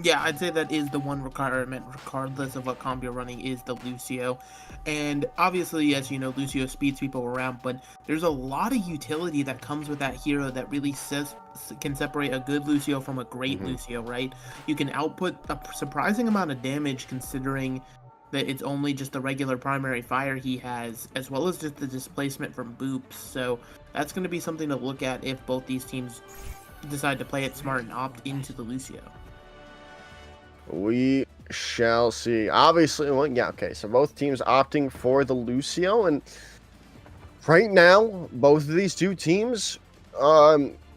Yeah, I'd say that is the one requirement, regardless of what comp you're running, is the Lucio. And obviously, as you know, Lucio speeds people around, but there's a lot of utility that comes with that hero that really can separate a good Lucio from a great Lucio, right? You can output a surprising amount of damage considering that it's only just the regular primary fire he has, as well as just the displacement from boops. So that's going to be something to look at if both these teams decide to play it smart and opt into the Lucio. We shall see. Obviously, well, yeah, okay, so both teams opting for the Lucio, and right now, both of these two teams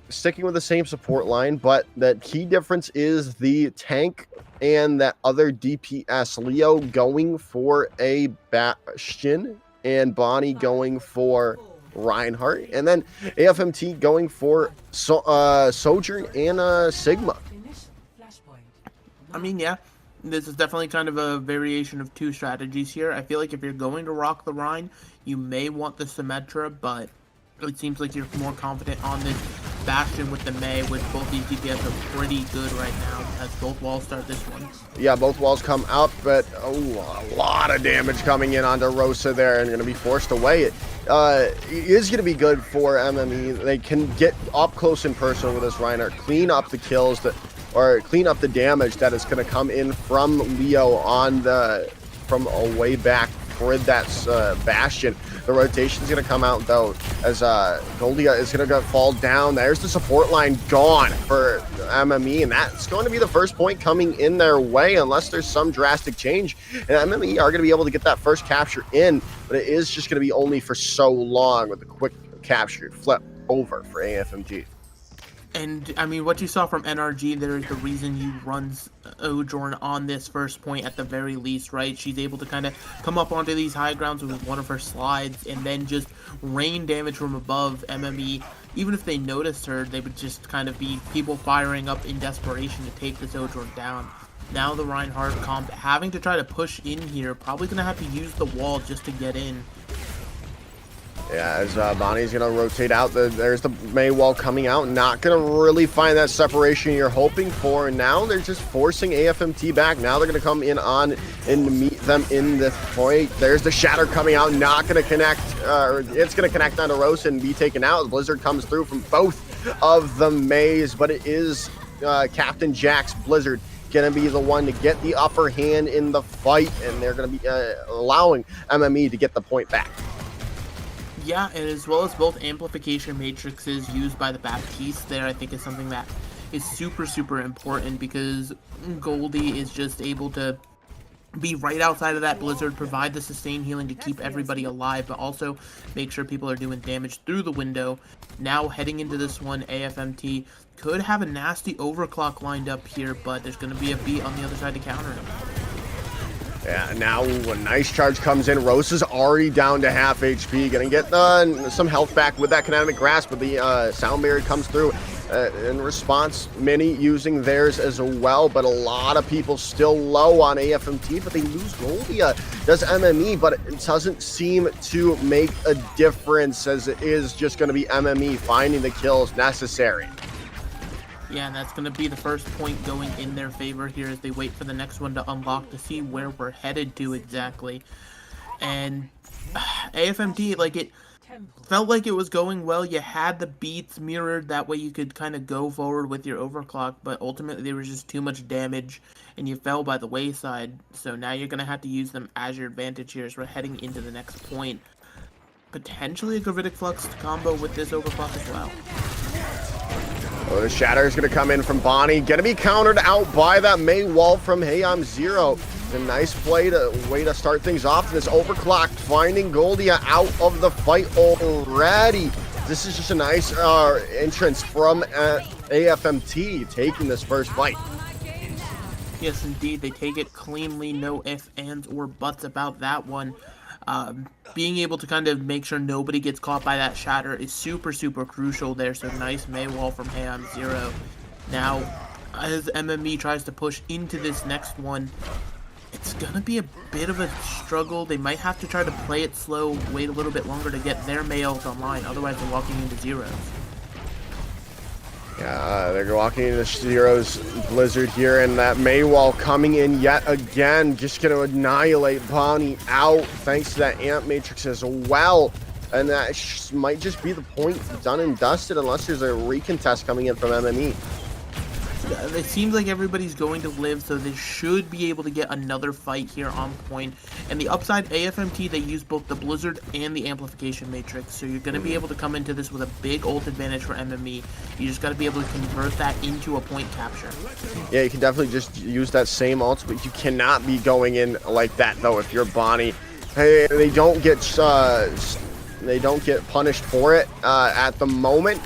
sticking with the same support line, but that key difference is the tank and that other DPS. Leo going for a Bastion, and Bonnie going for Reinhardt, and then AFMT going for Sojourn and Sigma. Yeah, this is definitely kind of a variation of two strategies here. I feel like if you're going to rock the Rhine, you may want the Symmetra, but it seems like you're more confident on this Bastion with the Mei, which both these DPS are pretty good right now as both walls start this one. Yeah, both walls come up, but a lot of damage coming in onto Rosa there and going to be forced away. It is going to be good for MME. They can get up close and personal with this Reinhardt, clean up the kills or clean up the damage that is going to come in from Leo from a way back for that Bastion. The rotation is going to come out though as Goldia is going to fall down. There's the support line gone for MME, and that's going to be the first point coming in their way unless there's some drastic change. And MME are going to be able to get that first capture in, but it is just going to be only for so long with a quick capture flip over for AFMT. And I mean, what you saw from NRG there is the reason you runs Ojorn on this first point at the very least, right? She's able to kind of come up onto these high grounds with one of her slides and then just rain damage from above. MME, even if they noticed her, they would just kind of be people firing up in desperation to take this Ojorn down. Now the Reinhardt comp having to try to push in here, probably going to have to use the wall just to get in. Yeah, as Bonnie's going to rotate out, there's the Mei wall coming out. Not going to really find that separation you're hoping for. And now they're just forcing AFMT back. Now they're going to come in on and meet them in the point. There's the Shatter coming out. Not going to connect. It's going to connect onto Rosa and be taken out. The Blizzard comes through from both of the Meis, but it is Captain Jack's Blizzard going to be the one to get the upper hand in the fight. And they're going to be allowing MME to get the point back. Yeah, and as well as both amplification matrices used by the Baptiste there, I think is something that is super, super important because Goldie is just able to be right outside of that Blizzard, provide the sustain healing to keep everybody alive, but also make sure people are doing damage through the window. Now heading into this one, AFMT could have a nasty overclock lined up here, but there's going to be a beat on the other side to counter him. Yeah, now a nice charge comes in. Rosa's already down to half HP. Gonna get some health back with that kinetic grasp, but the sound barrier comes through. In response, many using theirs as well, but a lot of people still low on AFMT, but they lose Goldia. Does MME, but it doesn't seem to make a difference as it is just going to be MME finding the kills necessary. Yeah, and that's going to be the first point going in their favor here as they wait for the next one to unlock to see where we're headed to exactly. And AFMT, like, it felt like it was going well. You had the beats mirrored, that way you could kind of go forward with your overclock, but ultimately there was just too much damage and you fell by the wayside. So now you're going to have to use them as your advantage here as we're heading into the next point. Potentially a Gravitic Flux combo with this overclock as well. Oh, the Shatter is going to come in from Bonnie. Going to be countered out by that Mei wall from Hey I'm Zero. A nice way to start things off. This overclock finding Goldia out of the fight already. This is just a nice entrance from AFMT taking this first fight. Yes, indeed. They take it cleanly. No ifs, ands, or buts about that one. Being able to kind of make sure nobody gets caught by that Shatter is super, super crucial there. So nice Mei wall from Hey I'm Zero. Now, as MME tries to push into this next one, it's going to be a bit of a struggle. They might have to try to play it slow, wait a little bit longer to get their Mei ult online. Otherwise, they're walking into zeros. Yeah, they're walking into Zero's Blizzard here, and that Mei wall coming in yet again, just going to annihilate Bonnie out thanks to that Amp Matrix as well. And that might just be the point done and dusted unless there's a recontest coming in from MME. It seems like everybody's going to live, so they should be able to get another fight here on point. And the upside, AFMT, they use both the Blizzard and the Amplification Matrix, so you're going to be able to come into this with a big ult advantage for MME. You just got to be able to convert that into a point capture. Yeah, you can definitely just use that same ult, but you cannot be going in like that, though, if you're Bonnie. Hey, they don't get punished for it at the moment,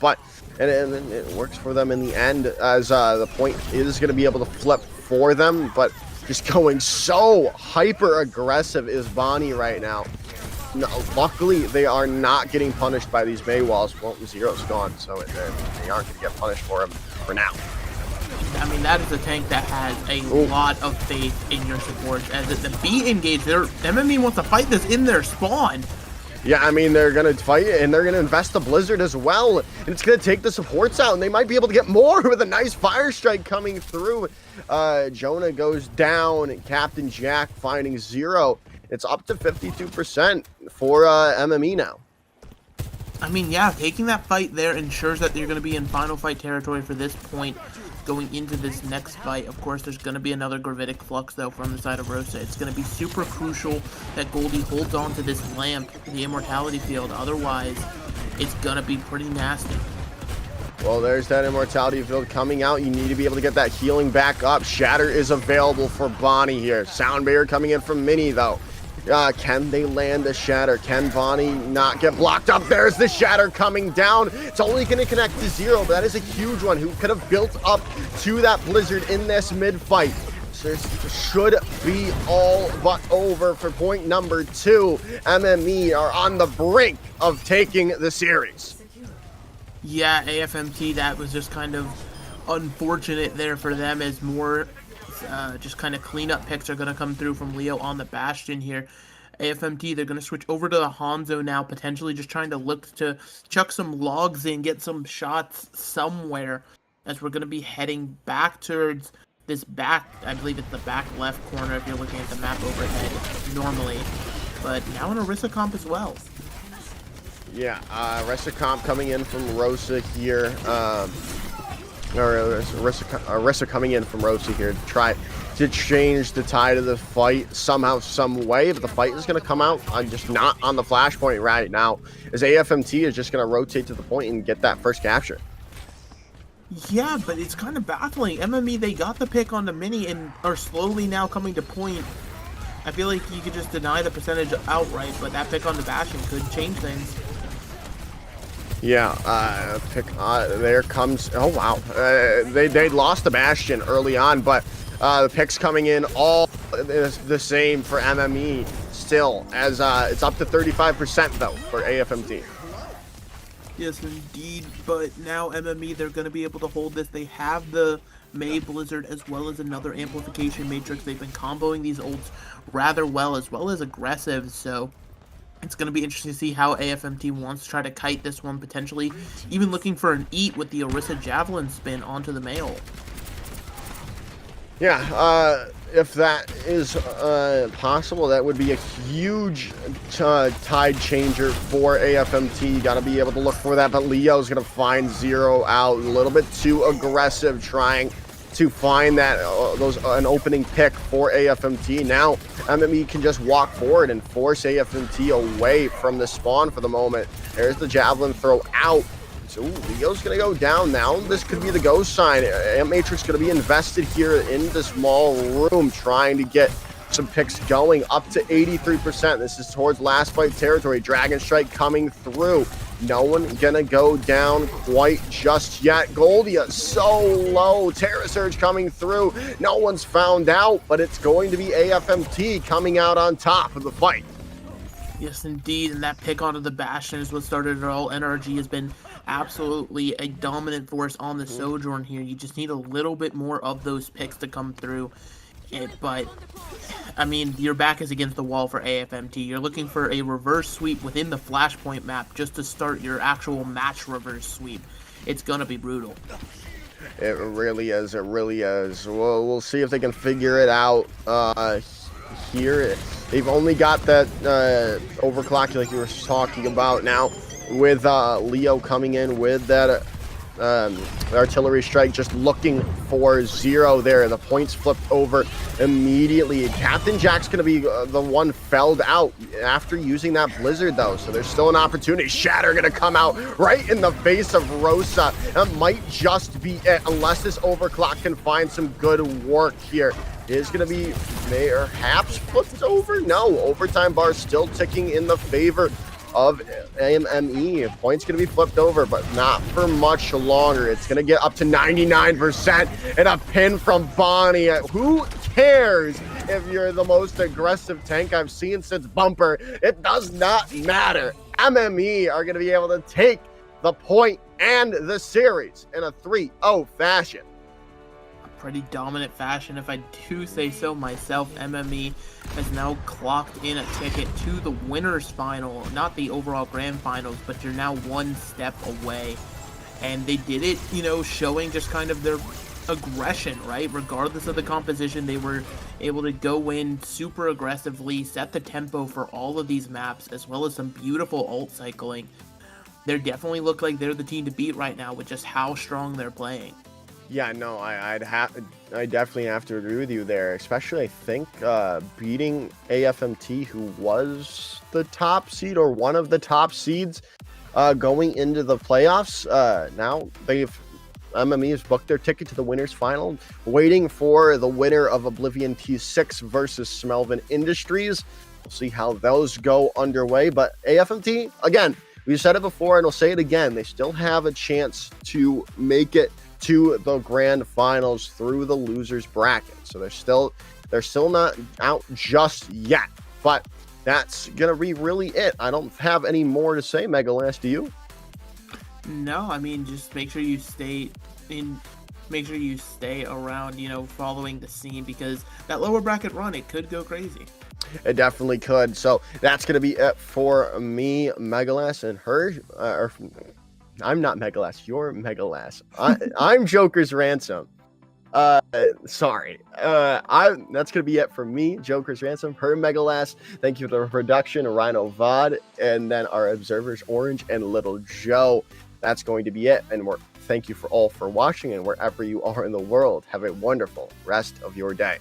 but... And it works for them in the end as the point is going to be able to flip for them. But just going so hyper aggressive is Bonnie right now. No, luckily, they are not getting punished by these Mei walls. Well, Zero's gone, so they aren't going to get punished for him for now. I mean, that is a tank that has a lot of faith in your supports. As the B engage, MME wants to fight this in their spawn. Yeah, I mean, they're going to fight and they're going to invest the Blizzard as well. And it's going to take the supports out, and they might be able to get more with a nice Fire Strike coming through. Jonah goes down. Captain Jack finding 0. It's up to 52% for MME now. I mean, yeah, taking that fight there ensures that you're going to be in final fight territory for this point going into this next fight. Of course, there's going to be another Gravitic Flux, though, from the side of Rosa. It's going to be super crucial that Goldie holds on to this lamp, the Immortality Field. Otherwise, it's going to be pretty nasty. Well, there's that Immortality Field coming out. You need to be able to get that healing back up. Shatter is available for Bonnie here. Sound Barrier coming in from Mini, though. Can they land the Shatter? Can Bonnie not get blocked up? There's the Shatter coming down. It's only going to connect to 0, but that is a huge one who could have built up to that Blizzard in this mid-fight. So this should be all but over for point number 2. MME are on the brink of taking the series. Yeah, AFMT, that was just kind of unfortunate there for them as more just kind of cleanup picks are going to come through from Leo on the Bastion here. AFMT, they're going to switch over to the Hanzo now, potentially just trying to look to chuck some logs in, get some shots somewhere, as we're going to be heading back towards this back, I believe it's the back left corner if you're looking at the map overhead normally, but now an Orisa comp as well. Yeah, Orisa comp coming in from Rosa here. Orisa coming in from Rosa here to try to change the tide of the fight somehow, some way. But the fight is going to come out just not on the flashpoint right now, as AFMT is just going to rotate to the point and get that first capture. Yeah, but it's kind of baffling. MME, they got the pick on the Mini and are slowly now coming to point. I feel like you could just deny the percentage outright, but that pick on the Bastion could change things. Yeah, there comes, oh wow, they lost the Bastion early on, but the picks coming in all the same for MME still, as it's up to 35% though for AFMT. Yes, indeed, but now MME, they're going to be able to hold this. They have the May Blizzard as well as another Amplification Matrix. They've been comboing these ults rather well as aggressive, so it's going to be interesting to see how AFMT wants to try to kite this one, potentially even looking for an eat with the Orisa Javelin spin onto the Mail. Yeah, if that is possible, that would be a huge tide changer for AFMT. You got to be able to look for that, but Leo's going to find 0 out, a little bit too aggressive, trying to find that an opening pick for AFMT. Now MME can just walk forward and force AFMT away from the spawn for the moment. There's the Javelin throw out. So Leo's gonna go down now. This could be the ghost sign. Amp Matrix gonna be invested here in the small room, trying to get some picks going up to 83%. This is towards last fight territory. Dragon Strike coming through. No one gonna go down quite just yet. Goldia so low. Terra Surge coming through. No one's found out, but it's going to be AFMT coming out on top of the fight. Yes, indeed, and that pick onto the Bastion is what started it all. NRG has been absolutely a dominant force on the Sojourn here. You just need a little bit more of those picks to come through. But, I mean, your back is against the wall for AFMT. You're looking for a reverse sweep within the Flashpoint map just to start your actual match reverse sweep. It's going to be brutal. It really is. It really is. We'll see if they can figure it out here. They've only got that overclock like you were talking about now, with Leo coming in with that artillery strike, just looking for 0 there. The points flipped over immediately. Captain Jack's going to be the one felled out after using that Blizzard, though, so there's still an opportunity. Shatter going to come out right in the face of Rosa. That might just be it, unless this overclock can find some good work here. It is going to be perhaps flipped over. No, overtime bar still ticking in the favor of MME. Points going to be flipped over, but not for much longer. It's going to get up to 99% and a pin from Bonnie. Who cares if you're the most aggressive tank I've seen since Bumper? It does not matter. MME are going to be able to take the point and the series in a 3-0 fashion. pretty dominant fashion, if I do say so myself. MME has now clocked in a ticket to the winners final, not the overall grand finals, but you're now one step away. And they did it, showing just kind of their aggression, right? Regardless of the composition, they were able to go in super aggressively, set the tempo for all of these maps, as well as some beautiful ult cycling. They definitely look like they're the team to beat right now with just how strong they're playing. Yeah, no, I definitely have to agree with you there. Especially, I think beating AFMT, who was the top seed or one of the top seeds going into the playoffs. Now MME has booked their ticket to the winners final, waiting for the winner of Oblivion T6 versus Smelvin Industries. We'll see how those go underway. But AFMT, again, we said it before and we'll say it again, they still have a chance to make it to the grand finals through the losers bracket. So they're still not out just yet. But that's gonna be really it. I don't have any more to say, Megalast. Do you? No, I mean, just make sure you stay around, following the scene, because that lower bracket run, it could go crazy. It definitely could. So that's going to be it for me, Megalast, and her. I'm not Megalast. You're Megalast. I'm Joker's Ransom. Sorry. That's going to be it for me, Joker's Ransom, her Megalast. Thank you for the production, Rhino Vod, and then our observers, Orange and Little Joe. That's going to be it. And thank you all for watching, and wherever you are in the world, have a wonderful rest of your day.